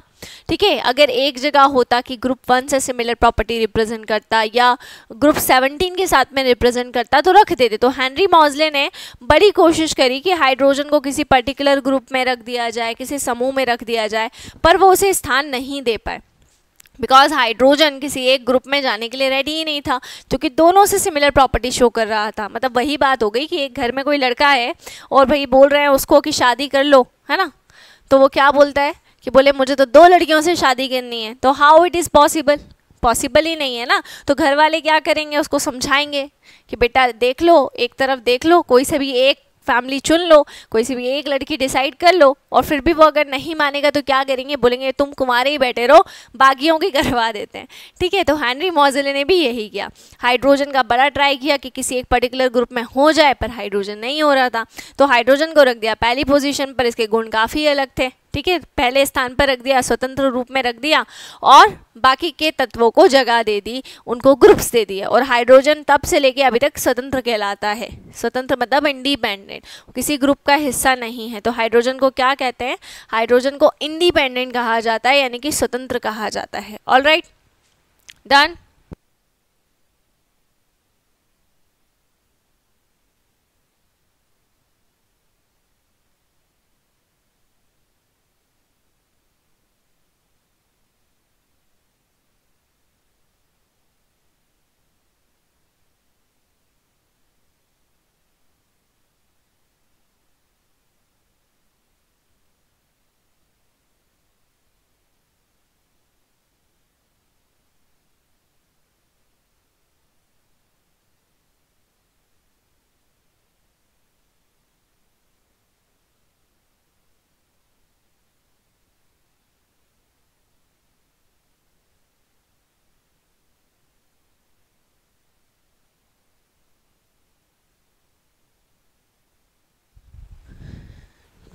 ठीक है। अगर एक जगह होता कि ग्रुप 1 से सिमिलर प्रॉपर्टी रिप्रेजेंट करता या ग्रुप 17 के साथ में रिप्रेजेंट करता तो रख देते। तो हेनरी मॉजले ने बड़ी कोशिश करी कि हाइड्रोजन को किसी पर्टिकुलर ग्रुप में रख दिया जाए, किसी समूह में रख दिया जाए, पर वो उसे स्थान नहीं दे पाए, बिकॉज हाइड्रोजन किसी एक ग्रुप में जाने के लिए रेडी ही नहीं था, क्योंकि दोनों से सिमिलर प्रॉपर्टी शो कर रहा था। मतलब वही बात हो गई कि एक घर में कोई लड़का है और भाई बोल रहे हैं उसको कि शादी कर लो, है ना, तो वो क्या बोलता है कि बोले मुझे तो दो लड़कियों से शादी करनी है, तो how it is possible, possible ही नहीं है ना। तो घर वाले क्या करेंगे, उसको समझाएंगे कि बेटा देख लो, एक तरफ देख लो, कोई से भी एक फैमिली चुन लो, कोई सी भी एक लड़की डिसाइड कर लो, और फिर भी वो अगर नहीं मानेगा तो क्या करेंगे, बोलेंगे तुम कुंवारे ही बैठे रहो, बाकियों की करवा देते हैं, ठीक है। तो हेनरी मॉजले ने भी यही किया, हाइड्रोजन का बड़ा ट्राई किया कि किसी एक पर्टिकुलर ग्रुप में हो जाए, पर हाइड्रोजन नहीं हो रहा था, तो हाइड्रोजन को रख दिया पहली पोजीशन पर। इसके गुण काफ़ी अलग थे, ठीक है, पहले स्थान पर रख दिया, स्वतंत्र रूप में रख दिया, और बाकी के तत्वों को जगह दे दी, उनको ग्रुप्स दे दिए। और हाइड्रोजन तब से लेके अभी तक स्वतंत्र कहलाता है। स्वतंत्र मतलब इंडिपेंडेंट, किसी ग्रुप का हिस्सा नहीं है। तो हाइड्रोजन को क्या कहते हैं, हाइड्रोजन को इंडिपेंडेंट कहा जाता है, यानी कि स्वतंत्र कहा जाता है। Alright, done.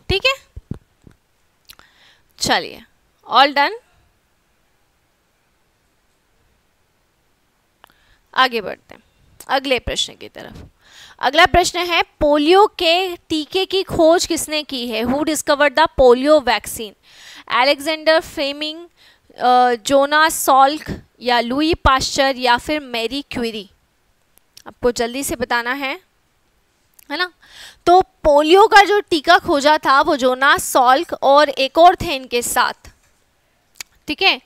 ठीक है, चलिए, ऑल डन। आगे बढ़ते हैं अगले प्रश्न की तरफ। अगला प्रश्न है, पोलियो के टीके की खोज किसने की है? Who discovered the polio vaccine? Alexander Fleming, Jonas Salk, या लुई पाश्चर, या फिर मैरी क्यूरी? आपको जल्दी से बताना है ना। तो पोलियो का जो टीका खोजा था वो जोनास सॉल्क और एक और थे इनके साथ, ठीक है,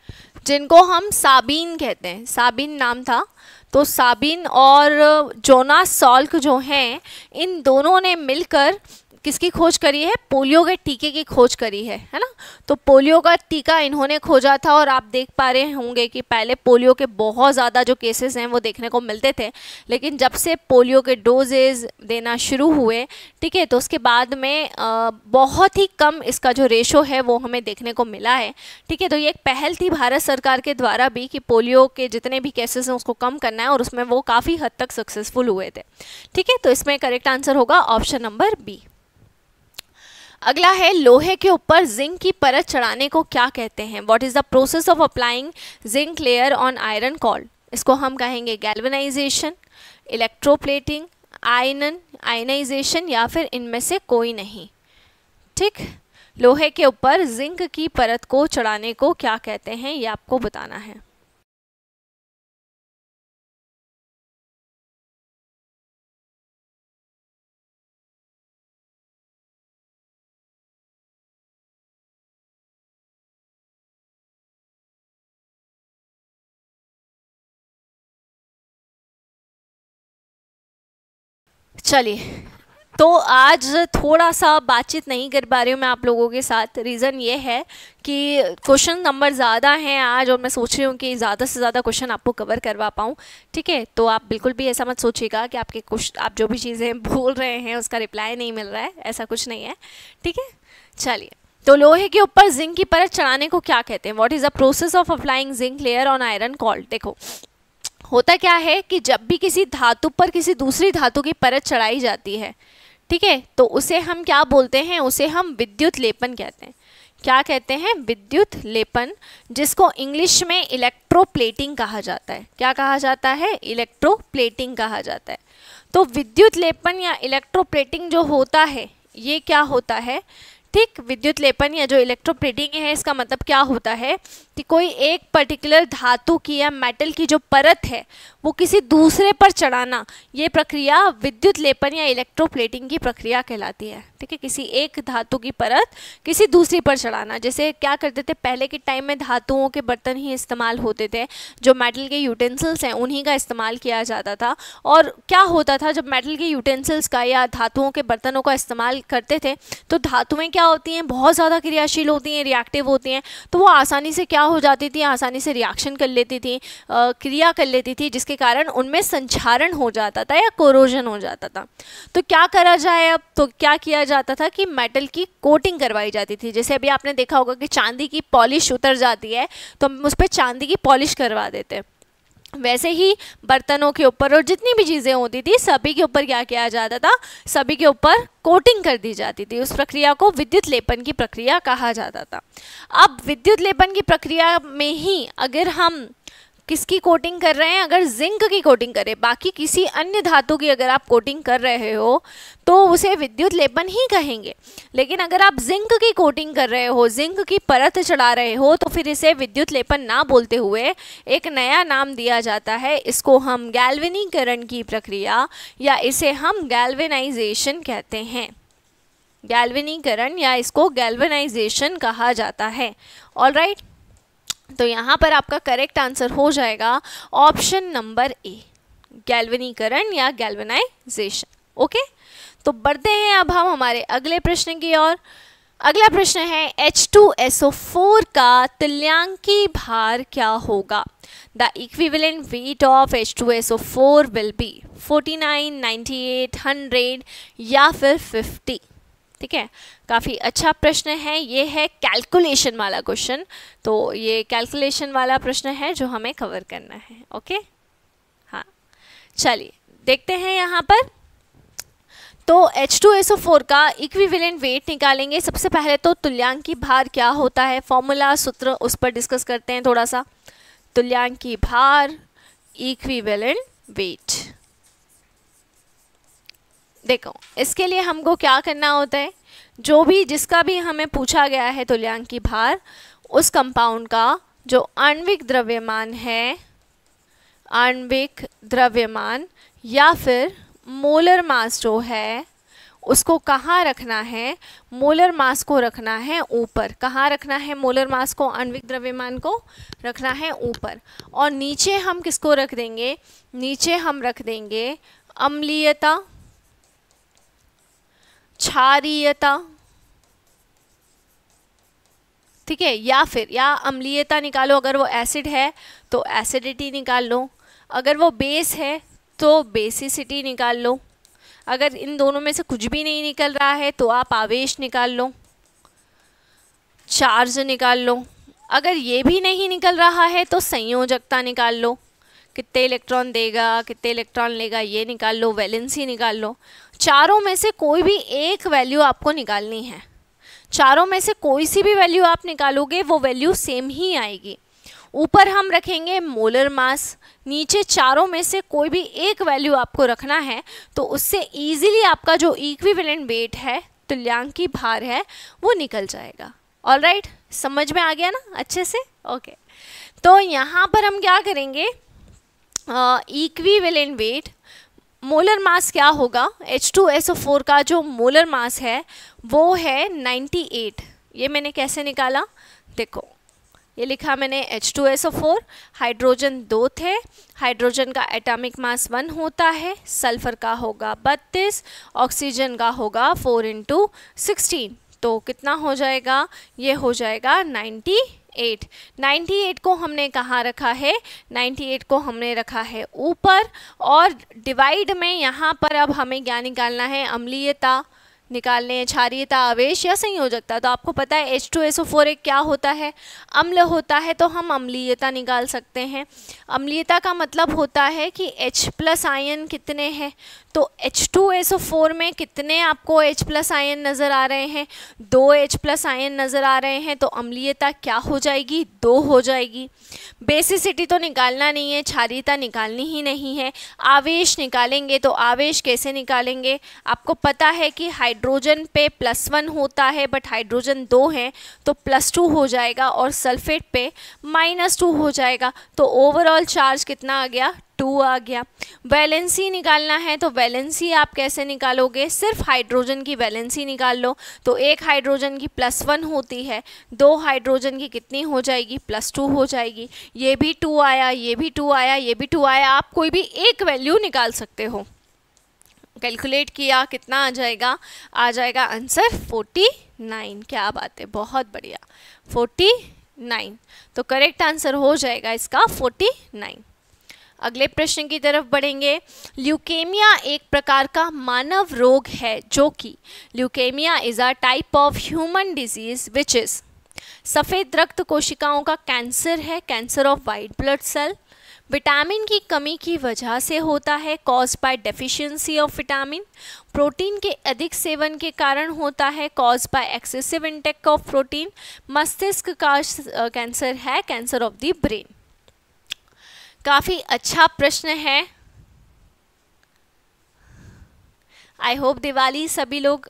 जिनको हम साबिन कहते हैं, साबिन नाम था। तो साबिन और जोनास सॉल्क जो हैं, इन दोनों ने मिलकर किसकी खोज करी है? पोलियो के टीके की खोज करी है ना। तो पोलियो का टीका इन्होंने खोजा था, और आप देख पा रहे होंगे कि पहले पोलियो के बहुत ज़्यादा जो केसेस हैं वो देखने को मिलते थे, लेकिन जब से पोलियो के डोजेज देना शुरू हुए, ठीक है, तो उसके बाद में बहुत ही कम इसका जो रेशो है वो हमें देखने को मिला है, ठीक है। तो ये एक पहल थी भारत सरकार के द्वारा भी कि पोलियो के जितने भी केसेस हैं उसको कम करना है, और उसमें वो काफ़ी हद तक सक्सेसफुल हुए थे, ठीक है। तो इसमें करेक्ट आंसर होगा ऑप्शन नंबर बी। अगला है, लोहे के ऊपर जिंक की परत चढ़ाने को क्या कहते हैं? What is the process of applying zinc layer on iron called? इसको हम कहेंगे गैल्वेनाइजेशन, इलेक्ट्रोप्लेटिंग, आयनाइजेशन, या फिर इनमें से कोई नहीं, ठीक। लोहे के ऊपर जिंक की परत को चढ़ाने को क्या कहते हैं, ये आपको बताना है। चलिए, तो आज थोड़ा सा बातचीत नहीं कर पा रही हूँ मैं आप लोगों के साथ। रीज़न ये है कि क्वेश्चन नंबर ज़्यादा हैं आज, और मैं सोच रही हूँ कि ज़्यादा से ज़्यादा क्वेश्चन आपको कवर करवा पाऊँ, ठीक है। तो आप बिल्कुल भी ऐसा मत सोचिएगा कि आपके आप जो भी चीज़ें बोल रहे हैं उसका रिप्लाई नहीं मिल रहा है, ऐसा कुछ नहीं है, ठीक है। चलिए, तो लोहे के ऊपर जिंक की परत चढ़ाने को क्या कहते हैं? What is the process of applying zinc layer on iron called? देखो, होता क्या है कि जब भी किसी धातु पर किसी दूसरी धातु की परत चढ़ाई जाती है, ठीक है, तो उसे हम क्या बोलते हैं, उसे हम विद्युत लेपन कहते हैं। क्या कहते हैं, विद्युत लेपन, जिसको इंग्लिश में इलेक्ट्रोप्लेटिंग कहा जाता है। क्या कहा जाता है, इलेक्ट्रोप्लेटिंग कहा जाता है। तो विद्युत लेपन या इलेक्ट्रोप्लेटिंग जो होता है ये क्या होता है, ठीक, विद्युत लेपन या जो इलेक्ट्रोप्लेटिंग है इसका मतलब क्या होता है कि कोई एक पर्टिकुलर धातु की या मेटल की जो परत है वो किसी दूसरे पर चढ़ाना, ये प्रक्रिया विद्युत लेपन या इलेक्ट्रोप्लेटिंग की प्रक्रिया कहलाती है। ठीक है, किसी एक धातु की परत किसी दूसरी पर चढ़ाना। जैसे क्या करते थे पहले के टाइम में, धातुओं के बर्तन ही इस्तेमाल होते थे, जो मेटल के यूटेंसिल्स हैं उन्हीं का इस्तेमाल किया जाता था। और क्या होता था, जब मेटल के यूटेंसिल्स का या धातुओं के बर्तनों का इस्तेमाल करते थे तो धातुएं क्या होती हैं, बहुत ज़्यादा क्रियाशील होती हैं, रिएक्टिव होती हैं, तो वो आसानी से क्या हो जाती थी, आसानी से रिएक्शन कर लेती थी, क्रिया कर लेती थी, जिसके कारण उनमें संक्षारण हो जाता था या कोरोजन हो जाता था। तो क्या करा जाए अब, तो क्या किया जाता था कि मेटल की कोटिंग करवाई जाती थी। जैसे अभी आपने देखा होगा कि चांदी की पॉलिश उतर जाती है तो हम उस पर चांदी की पॉलिश करवा देते हैं, वैसे ही बर्तनों के ऊपर और जितनी भी चीज़ें होती थी सभी के ऊपर क्या किया जाता था, सभी के ऊपर कोटिंग कर दी जाती थी। उस प्रक्रिया को विद्युत लेपन की प्रक्रिया कहा जाता था। अब विद्युत लेपन की प्रक्रिया में ही अगर हम किसकी कोटिंग कर रहे हैं, अगर जिंक की कोटिंग करें, बाकी किसी अन्य धातु की अगर आप कोटिंग कर रहे हो तो उसे विद्युत लेपन ही कहेंगे। लेकिन अगर आप जिंक की कोटिंग कर रहे हो, जिंक की परत चढ़ा रहे हो, तो फिर इसे विद्युत लेपन ना बोलते हुए एक नया नाम दिया जाता है। इसको हम गैल्वेनीकरण की प्रक्रिया या इसे हम गैल्वेनाइजेशन कहते हैं। गैल्वेनीकरण या इसको गैल्वेनाइजेशन कहा जाता है। ऑलराइट, तो यहाँ पर आपका करेक्ट आंसर हो जाएगा ऑप्शन नंबर ए, गैल्वेनीकरण या गैल्वेनाइजेशन। ओके, तो बढ़ते हैं अब हम हमारे अगले प्रश्न की ओर। अगला प्रश्न है H2SO4 का तुल्यांकी भार क्या होगा। The equivalent weight of H2SO4 will be 49, 98, 100 या फिर 50। ठीक है, काफ़ी अच्छा प्रश्न है, ये है कैलकुलेशन वाला क्वेश्चन, तो ये कैलकुलेशन वाला प्रश्न है जो हमें कवर करना है। ओके, हाँ, चलिए देखते हैं यहाँ पर। तो H2SO4 का इक्विवेलेंट वेट निकालेंगे। सबसे पहले तो तुल्यांकी भार क्या होता है, फॉर्मूला सूत्र उस पर डिस्कस करते हैं थोड़ा सा। तुल्यांकी भार, इक्विवेलेंट वेट। देखो, इसके लिए हमको क्या करना होता है, जो भी जिसका भी हमें पूछा गया है तुल्यांकी भार, उस कंपाउंड का जो आणविक द्रव्यमान है, आणविक द्रव्यमान या फिर मोलर मास जो है, उसको कहाँ रखना है, मोलर मास को रखना है ऊपर। कहाँ रखना है मोलर मास को, आणविक द्रव्यमान को रखना है ऊपर। और नीचे हम किसको रख देंगे, नीचे हम रख देंगे अम्लीयता, क्षारीयता। ठीक है, या फिर या अम्लीयता निकालो, अगर वो एसिड है तो एसिडिटी निकाल लो, अगर वो बेस है तो बेसिसिटी निकाल लो, अगर इन दोनों में से कुछ भी नहीं निकल रहा है तो आप आवेश निकाल लो, चार्ज निकाल लो, अगर ये भी नहीं निकल रहा है तो संयोजकता निकाल लो, कितने इलेक्ट्रॉन देगा कितने इलेक्ट्रॉन लेगा ये निकाल लो, वैलेंसी निकाल लो। चारों में से कोई भी एक वैल्यू आपको निकालनी है, चारों में से कोई सी भी वैल्यू आप निकालोगे वो वैल्यू सेम ही आएगी। ऊपर हम रखेंगे मोलर मास, नीचे चारों में से कोई भी एक वैल्यू आपको रखना है, तो उससे इजीली आपका जो इक्विवेलेंट वेट है, तुल्यांकी भार है, वो निकल जाएगा। ऑलराइट, समझ में आ गया ना अच्छे से। ओके, तो यहाँ पर हम क्या करेंगे, इक्विवेलेंट वेट, मोलर मास क्या होगा, H2SO4 का जो मोलर मास है वो है 98। ये मैंने कैसे निकाला, देखो ये लिखा मैंने H2SO4, हाइड्रोजन 2 थे, हाइड्रोजन का एटॉमिक मास 1 होता है, सल्फर का होगा 32, ऑक्सीजन का होगा 4 × 16, तो कितना हो जाएगा, ये हो जाएगा 98। 98 को हमने कहाँ रखा है, 98 को हमने रखा है ऊपर, और डिवाइड में यहाँ पर अब हमें क्या निकालना है, अम्लीयता निकालने हैं, क्षारीयता, आवेश या संयोजकता। तो आपको पता है H2SO4 एक क्या होता है, अम्ल होता है, तो हम अम्लीयता निकाल सकते हैं। अम्लीयता का मतलब होता है कि H+ आयन कितने हैं, तो H2SO4 में कितने आपको H+ आयन नज़र आ रहे हैं, 2 H+ आयन नज़र आ रहे हैं, तो अम्लीयता क्या हो जाएगी, 2 हो जाएगी। बेसिसिटी तो निकालना नहीं है, क्षारीयता निकालनी ही नहीं है। आवेश निकालेंगे, तो आवेश कैसे निकालेंगे, आपको पता है कि हाइड्रोजन पे +1 होता है, बट हाइड्रोजन 2 हैं तो +2 हो जाएगा, और सल्फेट पे -2 हो जाएगा, तो ओवरऑल चार्ज कितना आ गया, 2 आ गया। वैलेंसी निकालना है, तो वैलेंसी आप कैसे निकालोगे, सिर्फ हाइड्रोजन की वैलेंसी निकाल लो, तो एक हाइड्रोजन की +1 होती है, 2 हाइड्रोजन की कितनी हो जाएगी, +2 हो जाएगी। ये भी 2 आया, ये भी 2 आया, ये भी 2 आया, आप कोई भी एक वैल्यू निकाल सकते हो। कैलकुलेट किया, कितना आ जाएगा, आ जाएगा आंसर 49। क्या बात है, बहुत बढ़िया, 49। तो करेक्ट आंसर हो जाएगा इसका 49। अगले प्रश्न की तरफ बढ़ेंगे। ल्यूकेमिया एक प्रकार का मानव रोग है, जो कि leukaemia is a type of human disease which is सफ़ेद रक्त कोशिकाओं का कैंसर है, cancer of white blood cell. Vitamin की कमी की वजह से होता है, cause by deficiency of vitamin. Protein के अधिक सेवन के कारण होता है, cause by excessive intake of protein. मस्तिष्क का कैंसर है, कैंसर ऑफ द ब्रेन। काफ़ी अच्छा प्रश्न है। आई होप दिवाली सभी लोग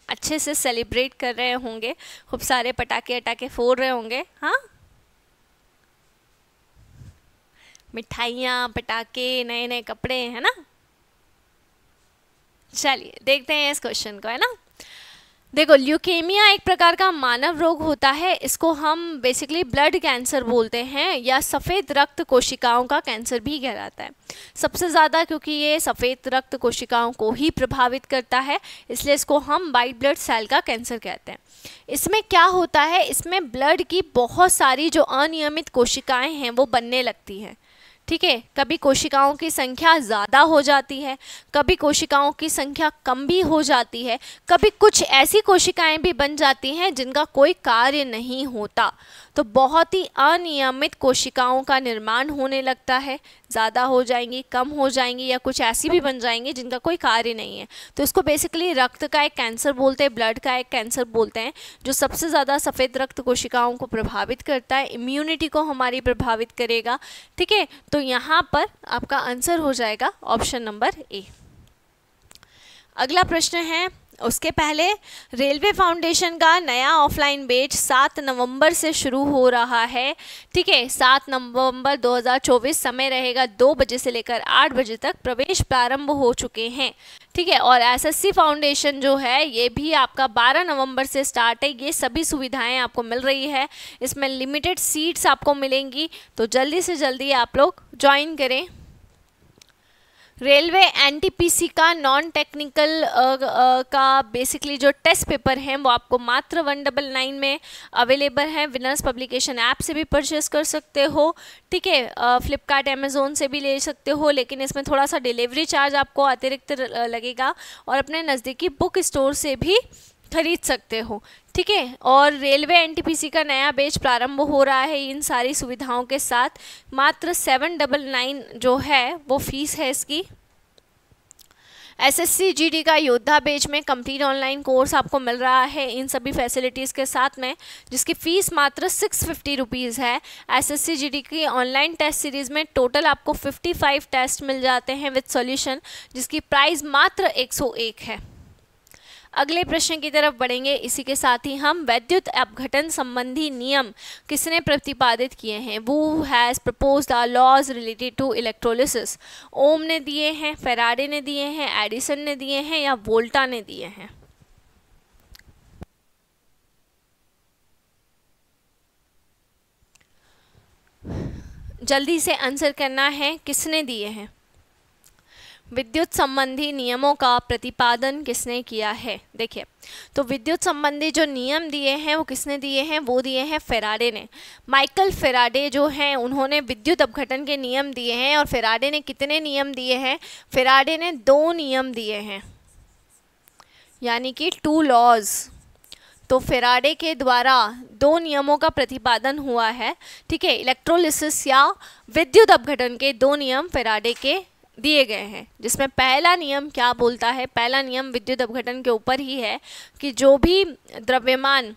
अच्छे से सेलिब्रेट कर रहे होंगे, खूब सारे पटाखे अटाखे फोड़ रहे होंगे। हाँ, मिठाइयाँ, पटाखे, नए नए कपड़े, है ना। चलिए देखते हैं इस क्वेश्चन को, है ना। देखो, ल्यूकेमिया एक प्रकार का मानव रोग होता है, इसको हम बेसिकली ब्लड कैंसर बोलते हैं, या सफ़ेद रक्त कोशिकाओं का कैंसर भी कहलाता है। सबसे ज़्यादा क्योंकि ये सफ़ेद रक्त कोशिकाओं को ही प्रभावित करता है, इसलिए इसको हम वाइट ब्लड सेल का कैंसर कहते हैं। इसमें क्या होता है, इसमें ब्लड की बहुत सारी जो अनियमित कोशिकाएं हैं वो बनने लगती हैं। ठीक है, कभी कोशिकाओं की संख्या ज़्यादा हो जाती है, कभी कोशिकाओं की संख्या कम भी हो जाती है, कभी कुछ ऐसी कोशिकाएं भी बन जाती हैं जिनका कोई कार्य नहीं होता। तो बहुत ही अनियमित कोशिकाओं का निर्माण होने लगता है, ज़्यादा हो जाएंगी, कम हो जाएंगी, या कुछ ऐसी भी बन जाएंगी जिनका कोई कार्य नहीं है। तो इसको बेसिकली रक्त का एक कैंसर बोलते हैं, ब्लड का एक कैंसर बोलते हैं, जो सबसे ज़्यादा सफ़ेद रक्त कोशिकाओं को प्रभावित करता है, इम्यूनिटी को हमारी प्रभावित करेगा। ठीक है, तो यहाँ पर आपका आंसर हो जाएगा ऑप्शन नंबर ए। अगला प्रश्न है, उसके पहले रेलवे फाउंडेशन का नया ऑफलाइन बैच 7 नवंबर से शुरू हो रहा है। ठीक है, 7 नवंबर 2024 समय रहेगा 2 बजे से लेकर 8 बजे तक। प्रवेश प्रारंभ हो चुके हैं। ठीक है, और एसएससी फाउंडेशन जो है ये भी आपका 12 नवंबर से स्टार्ट है। ये सभी सुविधाएं आपको मिल रही है, इसमें लिमिटेड सीट्स आपको मिलेंगी, तो जल्दी से जल्दी आप लोग ज्वाइन करें। रेलवे एनटीपीसी का नॉन टेक्निकल का बेसिकली जो टेस्ट पेपर हैं वो आपको मात्र 199 में अवेलेबल है। विनर्स पब्लिकेशन ऐप से भी परचेस कर सकते हो। ठीक है, फ्लिपकार्ट अमेज़ोन से भी ले सकते हो, लेकिन इसमें थोड़ा सा डिलीवरी चार्ज आपको अतिरिक्त लगेगा, और अपने नज़दीकी बुक स्टोर से भी खरीद सकते हो। ठीक है, और रेलवे एनटीपीसी का नया बैच प्रारंभ हो रहा है इन सारी सुविधाओं के साथ। मात्र 799 जो है वो फीस है इसकी। एसएससी जीडी का योद्धा बैच में कंप्लीट ऑनलाइन कोर्स आपको मिल रहा है इन सभी फैसिलिटीज़ के साथ में, जिसकी फ़ीस मात्र 650 रुपीज़ है। एसएससी जीडी की ऑनलाइन टेस्ट सीरीज़ में टोटल आपको 55 टेस्ट मिल जाते हैं विद सॉल्यूशन, जिसकी प्राइस मात्र 101 है। अगले प्रश्न की तरफ बढ़ेंगे। इसी के साथ ही हम वैद्युत अपघटन संबंधी नियम किसने प्रतिपादित किए हैं? वो has proposed the laws related to electrolysis. Ohm ने दिए हैं, फेराडे ने दिए हैं, एडिसन ने दिए हैं, या वोल्टा ने दिए हैं? जल्दी से आंसर करना है, किसने दिए हैं? विद्युत संबंधी नियमों का प्रतिपादन किसने किया है? देखिए, तो विद्युत संबंधी जो नियम दिए हैं वो किसने दिए हैं? वो दिए हैं फेराडे ने। माइकल फेराडे जो हैं उन्होंने विद्युत अपघटन के नियम दिए हैं। और फेराडे ने कितने नियम दिए हैं? फेराडे ने 2 नियम दिए हैं। यानी कि 2 लॉज। तो फेराडे के द्वारा 2 नियमों का प्रतिपादन हुआ है, ठीक है। इलेक्ट्रोलिसिस या विद्युत अपघटन के 2 नियम फेराडे के दिए गए हैं, जिसमें पहला नियम क्या बोलता है, पहला नियम विद्युत अपघटन के ऊपर ही है कि जो भी द्रव्यमान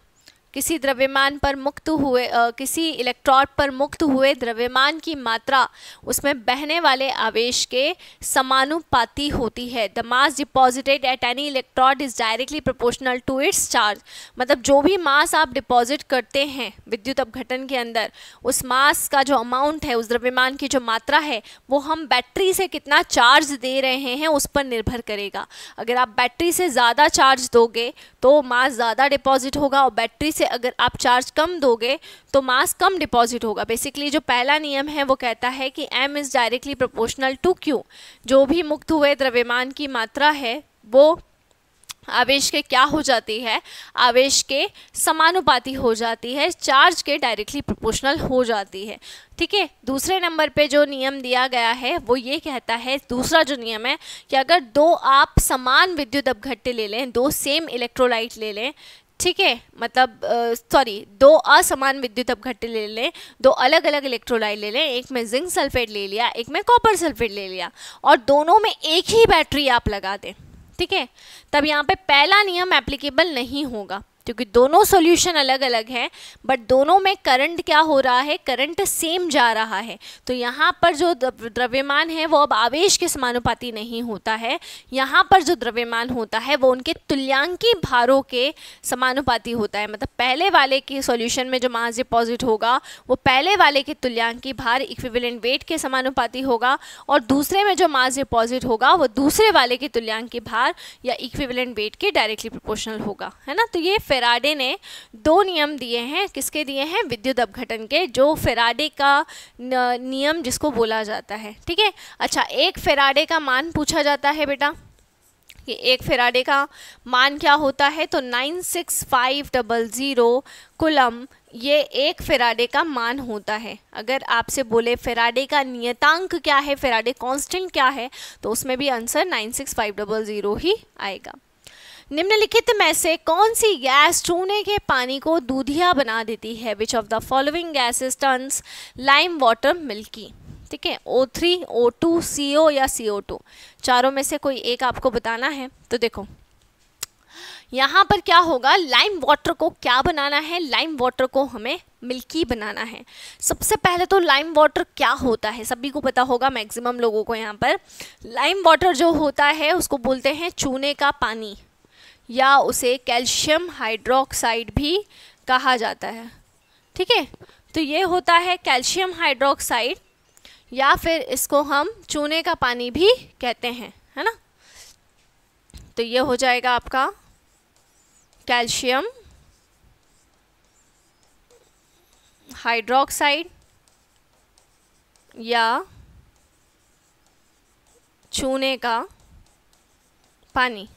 किसी द्रव्यमान पर मुक्त हुए किसी इलेक्ट्रोड पर मुक्त हुए द्रव्यमान की मात्रा उसमें बहने वाले आवेश के समानुपाती होती है। The mass deposited at any electrode is directly proportional to its charge. मतलब जो भी मास आप डिपॉजिट करते हैं विद्युत अपघटन के अंदर, उस मास का जो अमाउंट है, उस द्रव्यमान की जो मात्रा है, वो हम बैटरी से कितना चार्ज दे रहे हैं उस पर निर्भर करेगा। अगर आप बैटरी से ज़्यादा चार्ज दोगे तो मास ज़्यादा डिपॉजिट होगा, और बैटरी से अगर आप चार्ज कम दोगे तो मास कम डिपॉजिट होगा। बेसिकली जो पहला नियम है वो कहता है कि m is directly proportional to q। जो भी मुक्त हुए द्रव्यमान की मात्रा है वो आवेश के क्या हो जाती है, आवेश के समानुपाती हो जाती है, चार्ज के डायरेक्टली प्रोपोर्शनल हो जाती है, ठीक है। दूसरे नंबर पे जो नियम दिया गया है वो ये कहता है, दूसरा जो नियम है कि अगर 2 आप समान विद्युत अपघट्य ले लें, 2 सेम इलेक्ट्रोलाइट ले लें, ठीक है, मतलब 2 असमान विद्युत अपघट्य ले लें, 2 अलग अलग इलेक्ट्रोलाइट ले लें, एक में जिंक सल्फेट ले लिया, एक में कॉपर सल्फेट ले लिया, और दोनों में एक ही बैटरी आप लगा दें, ठीक है, तब यहाँ पे पहला नियम एप्लीकेबल नहीं होगा, क्योंकि दोनों सॉल्यूशन अलग अलग हैं, बट दोनों में करंट क्या हो रहा है, करंट सेम जा रहा है। तो यहाँ पर जो द्रव्यमान है वो अब आवेश के समानुपाती नहीं होता है, यहाँ पर जो द्रव्यमान होता है वो उनके तुल्यांकी भारों के समानुपाती होता है। मतलब पहले वाले के सॉल्यूशन में जो मास डिपॉजिट होगा वो पहले वाले के तुल्यांकी भार इक्विवेलेंट वेट के समानुपाती होगा, और दूसरे में जो मास डिपॉजिट होगा वो दूसरे वाले के तुल्यांकी भार या इक्विवेलेंट वेट के डायरेक्टली प्रोपोर्शनल होगा, है ना। तो ये फेराडे ने 2 नियम दिए हैं, किसके दिए हैं, विद्युत अपघटन के, जो फेराडे का नियम जिसको बोला जाता है, ठीक है। अच्छा, एक फेराडे का मान पूछा जाता है बेटा कि एक फेराडे का मान क्या होता है, तो 96500 कुलम ये एक फेराडे का मान होता है। अगर आपसे बोले फेराडे का नियतांक क्या है, फेराडे कांस्टेंट क्या है, तो उसमें भी आंसर 96500 ही आएगा। निम्नलिखित में से कौन सी गैस चूने के पानी को दूधिया बना देती है, विच of the following gases turns lime water milky, ठीक है, O3, O2, CO या CO2, चारों में से कोई एक आपको बताना है। तो देखो यहाँ पर क्या होगा, लाइम वाटर को क्या बनाना है, लाइम वाटर को हमें मिल्की बनाना है। सबसे पहले तो लाइम वाटर क्या होता है सभी को पता होगा, मैक्सिमम लोगों को यहाँ पर। लाइम वाटर जो होता है उसको बोलते हैं चूने का पानी, या उसे कैल्शियम हाइड्रोक्साइड भी कहा जाता है, ठीक है। तो ये होता है कैल्शियम हाइड्रोक्साइड, या फिर इसको हम चूने का पानी भी कहते हैं, है ना। तो ये हो जाएगा आपका कैल्शियम हाइड्रोक्साइड या चूने का पानी,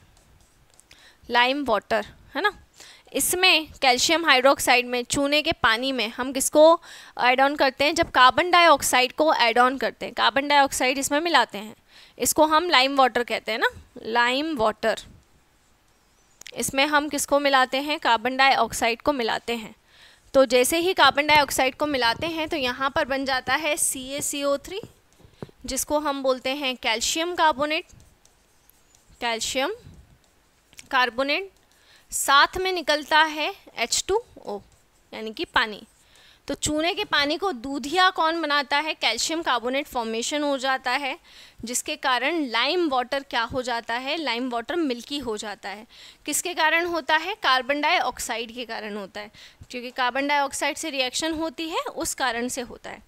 लाइम वाटर, है ना। इसमें कैल्शियम हाइड्रोक्साइड में, चूने के पानी में हम किसको ऐड ऑन करते हैं, जब कार्बन डाइऑक्साइड को ऐड ऑन करते हैं, कार्बन डाइऑक्साइड इसमें मिलाते हैं, इसको हम लाइम वाटर कहते हैं ना, लाइम वाटर। इसमें हम किसको मिलाते हैं, कार्बन डाइऑक्साइड को मिलाते हैं। तो जैसे ही कार्बन डाइऑक्साइड को मिलाते हैं तो यहाँ पर बन जाता है CaCO3, जिसको हम बोलते हैं कैल्शियम कार्बोनेट, कैल्शियम कार्बोनेट, साथ में निकलता है H2O यानी कि पानी। तो चूने के पानी को दूधिया कौन बनाता है, कैल्शियम कार्बोनेट फॉर्मेशन हो जाता है, जिसके कारण लाइम वाटर क्या हो जाता है, लाइम वाटर मिल्की हो जाता है। किसके कारण होता है, कार्बन डाइऑक्साइड के कारण होता है, क्योंकि कार्बन डाइऑक्साइड से रिएक्शन होती है उस कारण से होता है।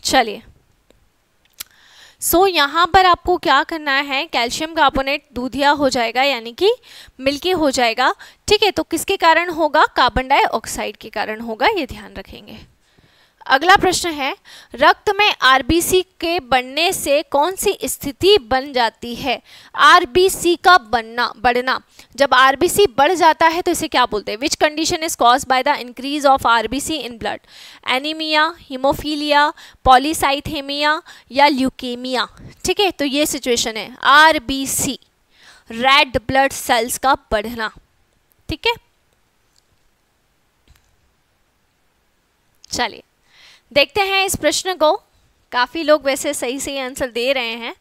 चलिए, यहाँ पर आपको क्या करना है, कैल्शियम कार्बोनेट दूधिया हो जाएगा यानी कि मिल्की हो जाएगा। ठीक है, तो किसके कारण होगा, कार्बन डाइऑक्साइड के कारण होगा, ये ध्यान रखेंगे। अगला प्रश्न है, रक्त में आरबीसी के बढ़ने से कौन सी स्थिति बन जाती है। आरबीसी का बढ़ना, जब आरबीसी बढ़ जाता है तो इसे क्या बोलते हैं। Which condition is caused by the increase of RBC in blood. Anaemia, haemophilia, polycythaemia या ल्यूकेमिया। ठीक है, तो ये सिचुएशन है आरबीसी, रेड ब्लड सेल्स का बढ़ना। ठीक है, चलिए देखते हैं इस प्रश्न को। काफ़ी लोग वैसे सही सही आंसर दे रहे हैं।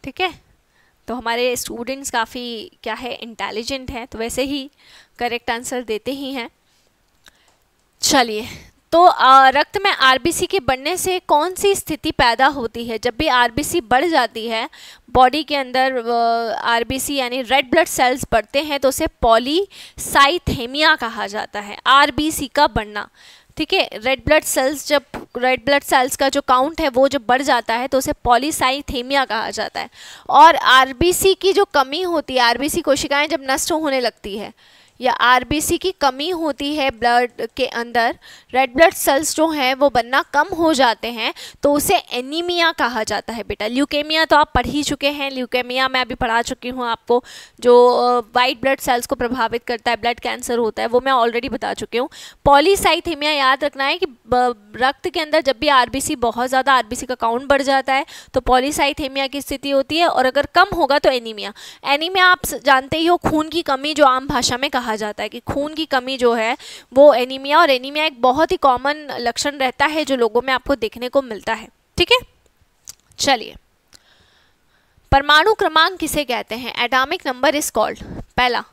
ठीक है, तो हमारे स्टूडेंट्स काफ़ी क्या है, इंटेलिजेंट हैं, तो वैसे ही करेक्ट आंसर देते ही हैं। चलिए, तो रक्त में आरबीसी के बढ़ने से कौन सी स्थिति पैदा होती है। जब भी आरबीसी बढ़ जाती है बॉडी के अंदर, आरबीसी यानी रेड ब्लड सेल्स बढ़ते हैं तो उसे पॉलीसाइथेमिया कहा जाता है। आरबीसी का बढ़ना, ठीक है, रेड ब्लड सेल्स का जो काउंट है वो जब बढ़ जाता है तो उसे पॉलीसाइथेमिया कहा जाता है। और आरबीसी की जो कमी होती है, आरबीसी कोशिकाएं जब नष्ट होने लगती है या आरबीसी की कमी होती है ब्लड के अंदर, रेड ब्लड सेल्स जो हैं वो बनना कम हो जाते हैं तो उसे एनीमिया कहा जाता है बेटा। ल्यूकेमिया तो आप पढ़ ही चुके हैं, ल्यूकेमिया मैं अभी पढ़ा चुकी हूँ आपको, जो वाइट ब्लड सेल्स को प्रभावित करता है, ब्लड कैंसर होता है, वो मैं ऑलरेडी बता चुकी हूँ। पॉलीसाइथेमिया याद रखना है कि रक्त के अंदर जब भी आरबीसी, बहुत ज़्यादा आरबीसी का काउंट बढ़ जाता है तो पॉलीसाइथेमिया की स्थिति होती है, और अगर कम होगा तो एनीमिया। एनीमिया आप जानते ही हो, खून की कमी, जो आम भाषा में कहा जाता है कि खून की कमी जो है वो एनीमिया, और एनीमिया एक बहुत ही कॉमन लक्षण रहता है जो लोगों में आपको देखने को मिलता है। ठीक है, चलिए, परमाणु क्रमांक किसे कहते हैं। एटॉमिक नंबर इज कॉल्ड, पहला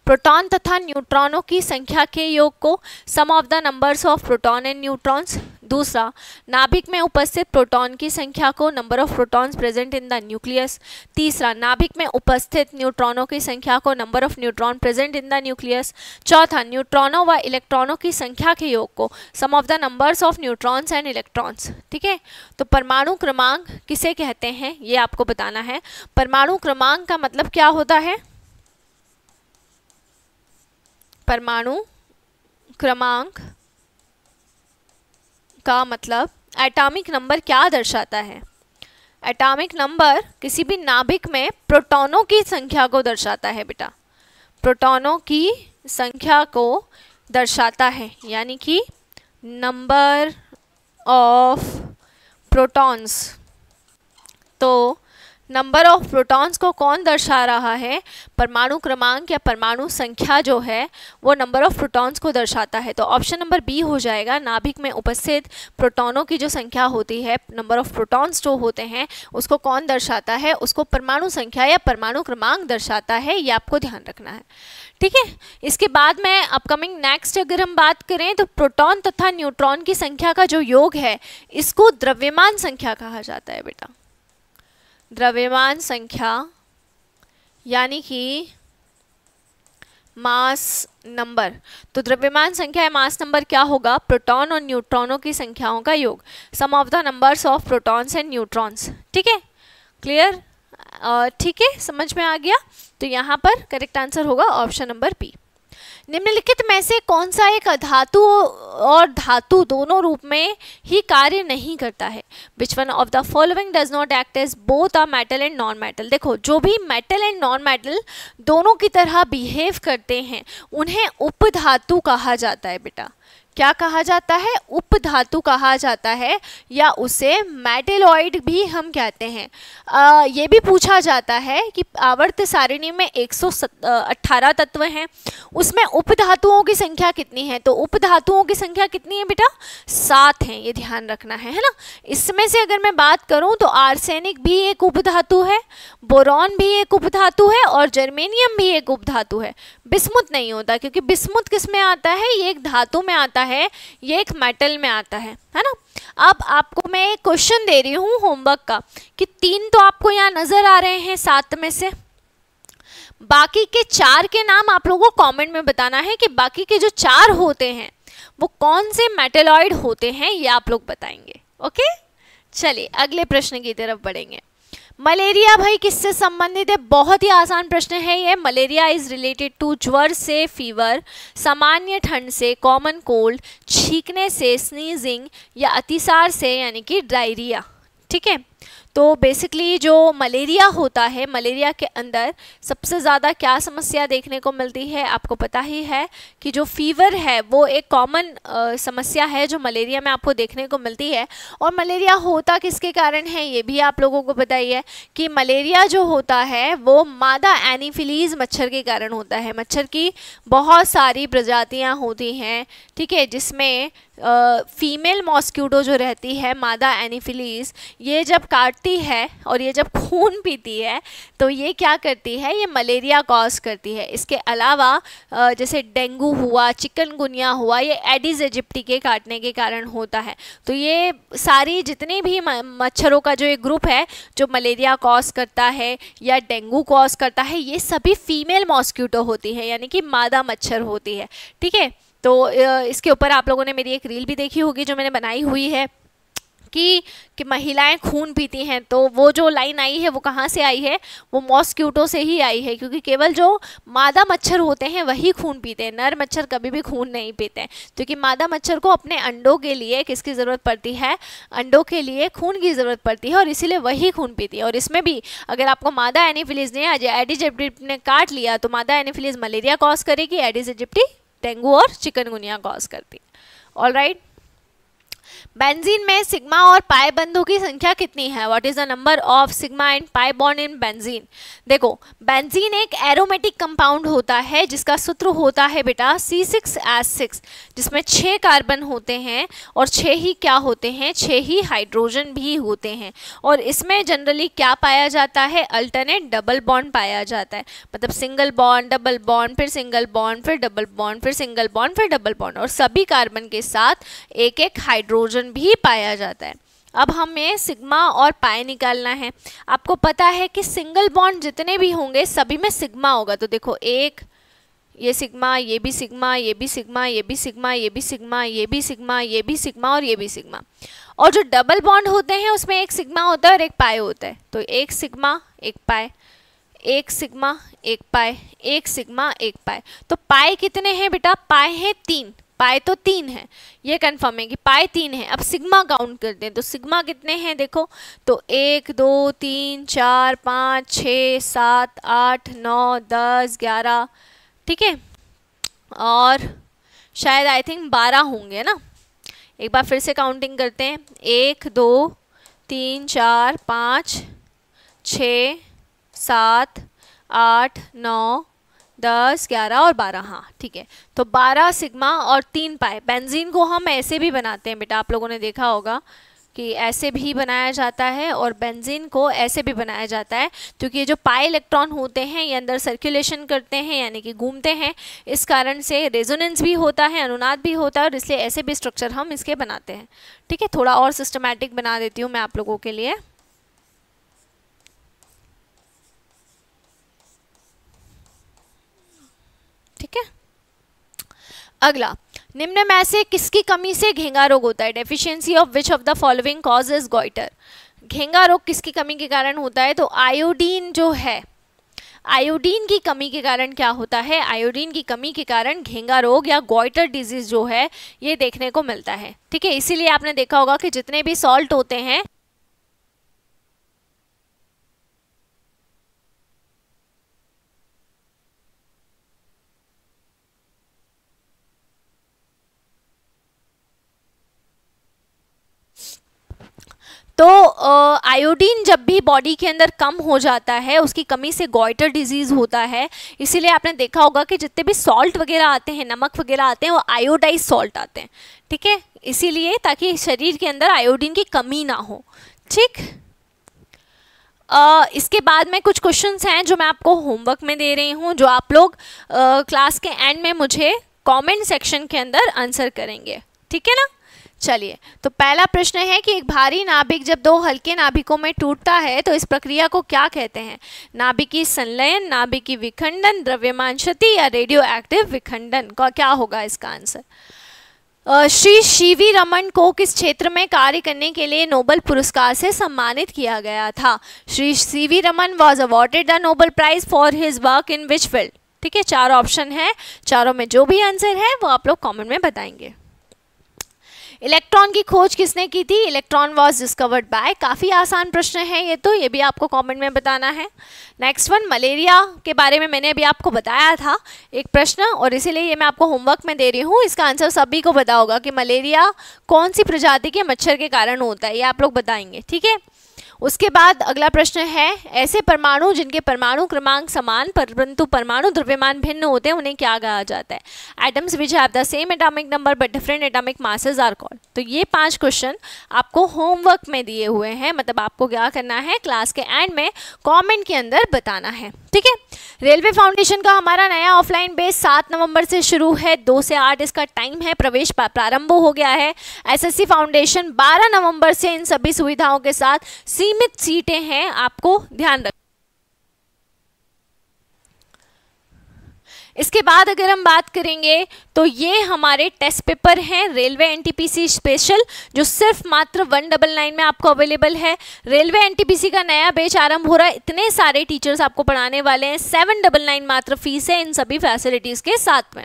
प्रोटॉन तथा न्यूट्रॉनों की संख्या के योग को, sum of the numbers of proton and neutrons. दूसरा, नाभिक में उपस्थित प्रोटॉन की संख्या को, number of protons present in the nucleus. तीसरा, नाभिक में उपस्थित न्यूट्रॉनों की संख्या को, number of neutron present in the nucleus. चौथा, न्यूट्रॉनों व इलेक्ट्रॉनों की संख्या के योग को, sum of the numbers of neutrons and electrons. ठीक है, तो परमाणु क्रमांक किसे कहते हैं ये आपको बताना है। परमाणु क्रमांक का मतलब क्या होता है। परमाणु क्रमांक का मतलब एटॉमिक नंबर क्या दर्शाता है। एटॉमिक नंबर किसी भी नाभिक में प्रोटॉनों की संख्या को दर्शाता है बेटा, प्रोटॉनों की संख्या को दर्शाता है, यानी कि नंबर ऑफ प्रोटॉन्स। तो नंबर ऑफ प्रोटॉन्स को कौन दर्शा रहा है, परमाणु क्रमांक या परमाणु संख्या जो है वो नंबर ऑफ प्रोटॉन्स को दर्शाता है। तो ऑप्शन नंबर बी हो जाएगा, नाभिक में उपस्थित प्रोटॉनों की जो संख्या होती है, नंबर ऑफ प्रोटॉन्स जो होते हैं उसको कौन दर्शाता है, उसको परमाणु संख्या या परमाणु क्रमांक दर्शाता है, ये आपको ध्यान रखना है। ठीक है, इसके बाद में अपकमिंग नेक्स्ट अगर हम बात करें तो प्रोटॉन तथा न्यूट्रॉन की संख्या का जो योग है इसको द्रव्यमान संख्या कहा जाता है बेटा। द्रव्यमान संख्या यानी कि मास नंबर। तो द्रव्यमान संख्या या मास नंबर क्या होगा, प्रोटॉन और न्यूट्रॉनों की संख्याओं का योग, sum of the numbers of protons and neutrons. ठीक है, क्लियर, ठीक है, समझ में आ गया। तो यहाँ पर करेक्ट आंसर होगा ऑप्शन नंबर बी। निम्नलिखित में से कौन सा एक अधातु और धातु दोनों रूप में ही कार्य नहीं करता है। Which one of the following does not act as both a metal and non metal. देखो, जो भी मेटल एंड नॉन मेटल दोनों की तरह बिहेव करते हैं उन्हें उपधातु कहा जाता है बेटा। क्या कहा जाता है, उपधातु कहा जाता है, या उसे मेटेलॉइड भी हम कहते हैं। ये भी पूछा जाता है कि आवर्त सारिणी में 118 तत्व हैं, उसमें उपधातुओं की संख्या कितनी है। तो उपधातुओं की संख्या कितनी है बेटा, 7 है, ये ध्यान रखना है ना। इसमें से अगर मैं बात करूं तो आर्सेनिक भी एक उपधातु है, बोरॉन भी एक उपधातु है, और जर्मेनियम भी एक उपधातु है। बिस्मुथ नहीं होता, क्योंकि बिस्मुथ किस में आता है, ये एक धातु में आता है, ये एक मेटल में आता है ना। अब आपको मैं एक क्वेश्चन दे रही हूँ होमवर्क का कि 3 तो आपको यहाँ नजर आ रहे हैं 7 में से, बाकी के 4 के नाम आप लोगों को कमेंट में बताना है कि बाकी के जो 4 होते हैं वो कौन से मेटलॉइड होते हैं, ये आप लोग बताएंगे। ओके, चलिए अगले प्रश्न की तरफ बढ़ेंगे। मलेरिया भाई किससे संबंधित है? बहुत ही आसान प्रश्न है ये। मलेरिया इज रिलेटेड टू ज्वर से फीवर, सामान्य ठंड से कॉमन कोल्ड, छींकने से स्नीजिंग, या अतिसार से यानी कि डायरिया। ठीक है, तो बेसिकली जो मलेरिया होता है, मलेरिया के अंदर सबसे ज़्यादा क्या समस्या देखने को मिलती है? आपको पता ही है कि जो फीवर है वो एक कॉमन समस्या है जो मलेरिया में आपको देखने को मिलती है। और मलेरिया होता किसके कारण है ये भी आप लोगों को पता ही है कि मलेरिया जो होता है वो मादा एनीफिलीज मच्छर के कारण होता है। मच्छर की बहुत सारी प्रजातियाँ होती हैं, ठीक है, जिसमें फीमेल मॉस्क्यूटो जो रहती है मादा एनीफिलीज, ये जब काटती है और ये जब खून पीती है तो ये क्या करती है? ये मलेरिया कॉज करती है। इसके अलावा जैसे डेंगू हुआ, चिकनगुनिया हुआ, ये एडिस एजिप्टी के काटने के कारण होता है। तो ये सारी जितने भी मच्छरों का जो एक ग्रुप है जो मलेरिया कॉज करता है या डेंगू कॉज करता है, ये सभी फीमेल मॉस्क्यूटो होती है, यानी कि मादा मच्छर होती है। ठीक है, तो इसके ऊपर आप लोगों ने मेरी एक रील भी देखी होगी जो मैंने बनाई हुई है कि महिलाएं खून पीती हैं। तो वो जो लाइन आई है वो कहाँ से आई है? वो मॉस्क्यूटो से ही आई है, क्योंकि केवल जो मादा मच्छर होते हैं वही खून पीते हैं, नर मच्छर कभी भी खून नहीं पीते हैं। क्योंकि मादा मच्छर को अपने अंडों के लिए किसकी ज़रूरत पड़ती है? अंडों के लिए खून की ज़रूरत पड़ती है, और इसीलिए वही खून पीती है। और इसमें भी अगर आपको मादा एनीफिलीज ने एडिस एजिप्टी ने काट लिया तो मादा एनीफिलीज मलेरिया कॉज करेगी, एडिस एजिप्टी डेंगू और चिकनगुनिया कॉज करती है। ऑलराइट, बेंजीन में सिग्मा और पाई बंधों की संख्या कितनी है? What is the number of sigma and pi bond in benzene? देखो, बेंजीन एक एरोमेटिक कंपाउंड होता है जिसका सूत्र होता है बेटा C6H6, जिसमें 6 कार्बन होते हैं और 6 ही क्या होते हैं? 6 ही हाइड्रोजन भी होते हैं। और इसमें जनरली क्या पाया जाता है? अल्टरनेट डबल बॉन्ड पाया जाता है। मतलब सिंगल बॉन्ड, डबल बॉन्ड, फिर सिंगल बॉन्ड, फिर डबल बॉन्ड, फिर सिंगल बॉन्ड, फिर डबल बॉन्ड, और सभी कार्बन के साथ एक एक हाइड्रोजन भी पाया जाता है। अब हमें सिग्मा और पाई निकालना है। आपको पता है कि सिंगल बॉन्ड जितने भी होंगे सभी में सिग्मा होगा। तो देखो, एक ये सिग्मा, ये भी सिग्मा, ये भी सिग्मा, ये भी सिग्मा, ये भी सिग्मा, ये भी सिग्मा, ये भी सिग्मा और ये भी सिग्मा। और जो डबल बॉन्ड होते हैं उसमें एक सिग्मा होता है और एक पाई होता है। तो एक सिग्मा एक पाई, एक सिग्मा एक पाई, एक सिग्मा एक पाई। तो पाई कितने हैं बेटा? पाई है 3। पाई तो 3 है, ये कंफर्म है कि पाई 3 है। अब सिग्मा काउंट करते हैं, तो सिग्मा कितने हैं देखो, तो 1 2 3 4 5 6 7 8 9 10 11, ठीक है, और शायद आई थिंक 12 होंगे ना। एक बार फिर से काउंटिंग करते हैं, 1 2 3 4 5 6 7 8 9 10 11 और 12, हाँ ठीक है। तो 12 सिग्मा और 3 पाई। बेंजीन को हम ऐसे भी बनाते हैं बेटा, आप लोगों ने देखा होगा कि ऐसे भी बनाया जाता है और बेंजीन को ऐसे भी बनाया जाता है, क्योंकि ये जो पाई इलेक्ट्रॉन होते हैं ये अंदर सर्कुलेशन करते हैं, यानी कि घूमते हैं। इस कारण से रेजोनेंस भी होता है, अनुनाद भी होता है, और इसलिए ऐसे भी स्ट्रक्चर हम इसके बनाते हैं। ठीक है, थोड़ा और सिस्टमैटिक बना देती हूँ मैं आप लोगों के लिए। ठीक है, अगला, निम्न में से किसकी कमी से घेंगा रोग होता है? Deficiency of which of the following causes goitre? घेंगा रोग किसकी कमी के कारण होता है? तो आयोडीन जो है, आयोडीन की कमी के कारण क्या होता है? आयोडीन की कमी के कारण घेंगा रोग या गॉइटर डिजीज जो है ये देखने को मिलता है। ठीक है, इसीलिए आपने देखा होगा कि जितने भी सॉल्ट होते हैं तो आयोडीन जब भी बॉडी के अंदर कम हो जाता है, उसकी कमी से गॉइटर डिजीज होता है। इसीलिए आपने देखा होगा कि जितने भी सॉल्ट वगैरह आते हैं, नमक वगैरह आते हैं, वो आयोडाइज सॉल्ट आते हैं। ठीक है, इसीलिए ताकि शरीर के अंदर आयोडीन की कमी ना हो। ठीक, इसके बाद में कुछ क्वेश्चंस हैं जो मैं आपको होमवर्क में दे रही हूँ, जो आप लोग क्लास के एंड में मुझे कमेंट सेक्शन के अंदर आंसर करेंगे। ठीक है ना। चलिए, तो पहला प्रश्न है कि एक भारी नाभिक जब 2 हल्के नाभिकों में टूटता है तो इस प्रक्रिया को क्या कहते हैं? नाभिकीय संलयन, नाभिकीय विखंडन, द्रव्यमान क्षति या रेडियो एक्टिव विखंडन? का क्या होगा इसका आंसर? श्री सीवी रमन को किस क्षेत्र में कार्य करने के लिए नोबेल पुरस्कार से सम्मानित किया गया था? Shri C V Raman was awarded the Nobel prize for his work in which field? ठीक है, 4 ऑप्शन है, चारों में जो भी आंसर है वो आप लोग कमेंट में बताएंगे। इलेक्ट्रॉन की खोज किसने की थी? Electron was discovered by. काफ़ी आसान प्रश्न है ये तो, ये भी आपको कमेंट में बताना है। नेक्स्ट वन, मलेरिया के बारे में मैंने अभी आपको बताया था एक प्रश्न, और इसीलिए ये मैं आपको होमवर्क में दे रही हूँ। इसका आंसर सभी को पता होगा कि मलेरिया कौन सी प्रजाति के मच्छर के कारण होता है, ये आप लोग बताएंगे। ठीक है, उसके बाद अगला प्रश्न है, ऐसे परमाणु जिनके परमाणु क्रमांक समान परंतु परमाणु द्रव्यमान भिन्न होते हैं उन्हें क्या कहा जाता है? Atoms which have the same atomic number but different atomic masses are called. तो ये 5 क्वेश्चन आपको होमवर्क में दिए हुए हैं, मतलब आपको क्या करना है, क्लास के एंड में कमेंट के अंदर बताना है। ठीक है, रेलवे फाउंडेशन का हमारा नया ऑफलाइन बेस 7 नवंबर से शुरू है, 2 से 8 इसका टाइम है, प्रवेश प्रारंभ हो गया है। एसएससी फाउंडेशन 12 नवंबर से इन सभी सुविधाओं के साथ सीमित सीटें हैं, आपको ध्यान रख। इसके बाद अगर हम बात करेंगे तो ये हमारे टेस्ट पेपर हैं रेलवे एनटीपीसी स्पेशल, जो सिर्फ मात्र 199 में आपको अवेलेबल है। रेलवे एनटीपीसी का नया बैच आरंभ हो रहा है, इतने सारे टीचर्स आपको पढ़ाने वाले हैं, 799 मात्र फीस है इन सभी फैसिलिटीज़ के साथ में।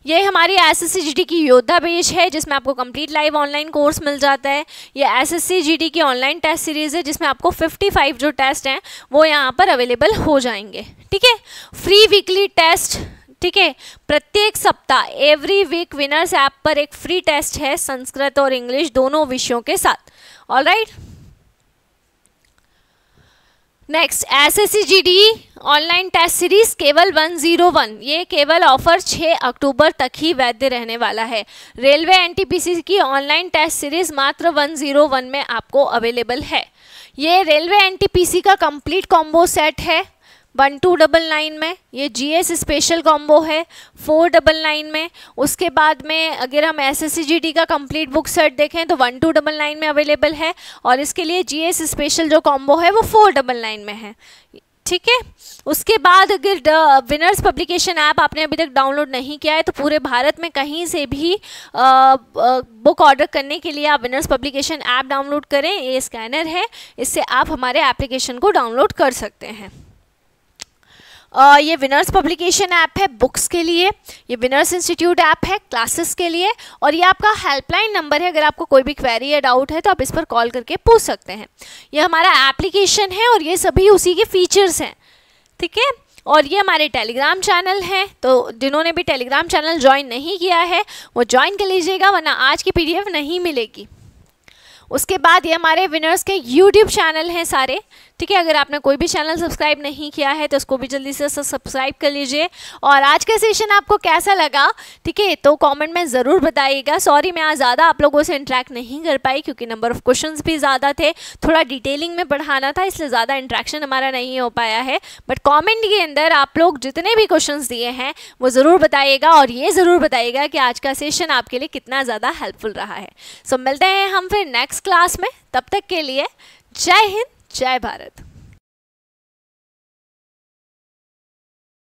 ये हमारी एसएससी जीडी की योद्धा बैच है जिसमें आपको कंप्लीट लाइव ऑनलाइन कोर्स मिल जाता है। ये एसएससी जीडी की ऑनलाइन टेस्ट सीरीज़ है जिसमें आपको 55 जो टेस्ट हैं वो यहाँ पर अवेलेबल हो जाएंगे। ठीक है, फ्री वीकली टेस्ट, ठीक है, प्रत्येक सप्ताह एवरी वीक विनर्स ऐप पर एक फ्री टेस्ट है संस्कृत और इंग्लिश दोनों विषयों के साथ। Alright, next SSC GD online test series केवल 101, ये केवल ऑफर 6 अक्टूबर तक ही वैध रहने वाला है। रेलवे एनटीपीसी की ऑनलाइन टेस्ट सीरीज मात्र 101 में आपको अवेलेबल है। ये रेलवे एनटीपीसी का कंप्लीट कॉम्बो सेट है 1299 में, ये जीएस स्पेशल कॉम्बो है 499 में। उसके बाद में अगर हम एसएससी जीडी का कंप्लीट बुक सेट देखें तो 1299 में अवेलेबल है, और इसके लिए जीएस स्पेशल जो कॉम्बो है वो 499 में है। ठीक है, उसके बाद अगर विनर्स पब्लिकेशन ऐप आपने अभी तक डाउनलोड नहीं किया है तो पूरे भारत में कहीं से भी बुक ऑर्डर करने के लिए आप विनर्स पब्लिकेशन ऐप डाउनलोड करें। ये स्कैनर है, इससे आप हमारे एप्लीकेशन को डाउनलोड कर सकते हैं। ये विनर्स पब्लिकेशन ऐप है बुक्स के लिए, ये विनर्स इंस्टीट्यूट ऐप है क्लासेस के लिए, और ये आपका हेल्पलाइन नंबर है। अगर आपको कोई भी क्वेरी या डाउट है तो आप इस पर कॉल करके पूछ सकते हैं। ये हमारा एप्लीकेशन है और ये सभी उसी के फीचर्स हैं। ठीक है, और ये हमारे टेलीग्राम चैनल है, तो जिन्होंने भी टेलीग्राम चैनल ज्वाइन नहीं किया है वो ज्वाइन कर लीजिएगा, वरना आज की पीडीएफ नहीं मिलेगी। उसके बाद ये हमारे विनर्स के यूट्यूब चैनल हैं सारे। ठीक है, अगर आपने कोई भी चैनल सब्सक्राइब नहीं किया है तो उसको भी जल्दी से सब्सक्राइब कर लीजिए। और आज का सेशन आपको कैसा लगा, ठीक है, तो कमेंट में ज़रूर बताइएगा। सॉरी मैं आज ज़्यादा आप लोगों से इंटरेक्ट नहीं कर पाई क्योंकि नंबर ऑफ़ क्वेश्चंस भी ज़्यादा थे, थोड़ा डिटेलिंग में पढ़ाना था, इसलिए ज़्यादा इंटरेक्शन हमारा नहीं हो पाया है। बट कॉमेंट के अंदर आप लोग जितने भी क्वेश्चन दिए हैं वो ज़रूर बताइएगा, और ये ज़रूर बताइएगा कि आज का सेशन आपके लिए कितना ज़्यादा हेल्पफुल रहा है। सो मिलते हैं हम फिर नेक्स्ट क्लास में, तब तक के लिए जय हिंद, जय भारत।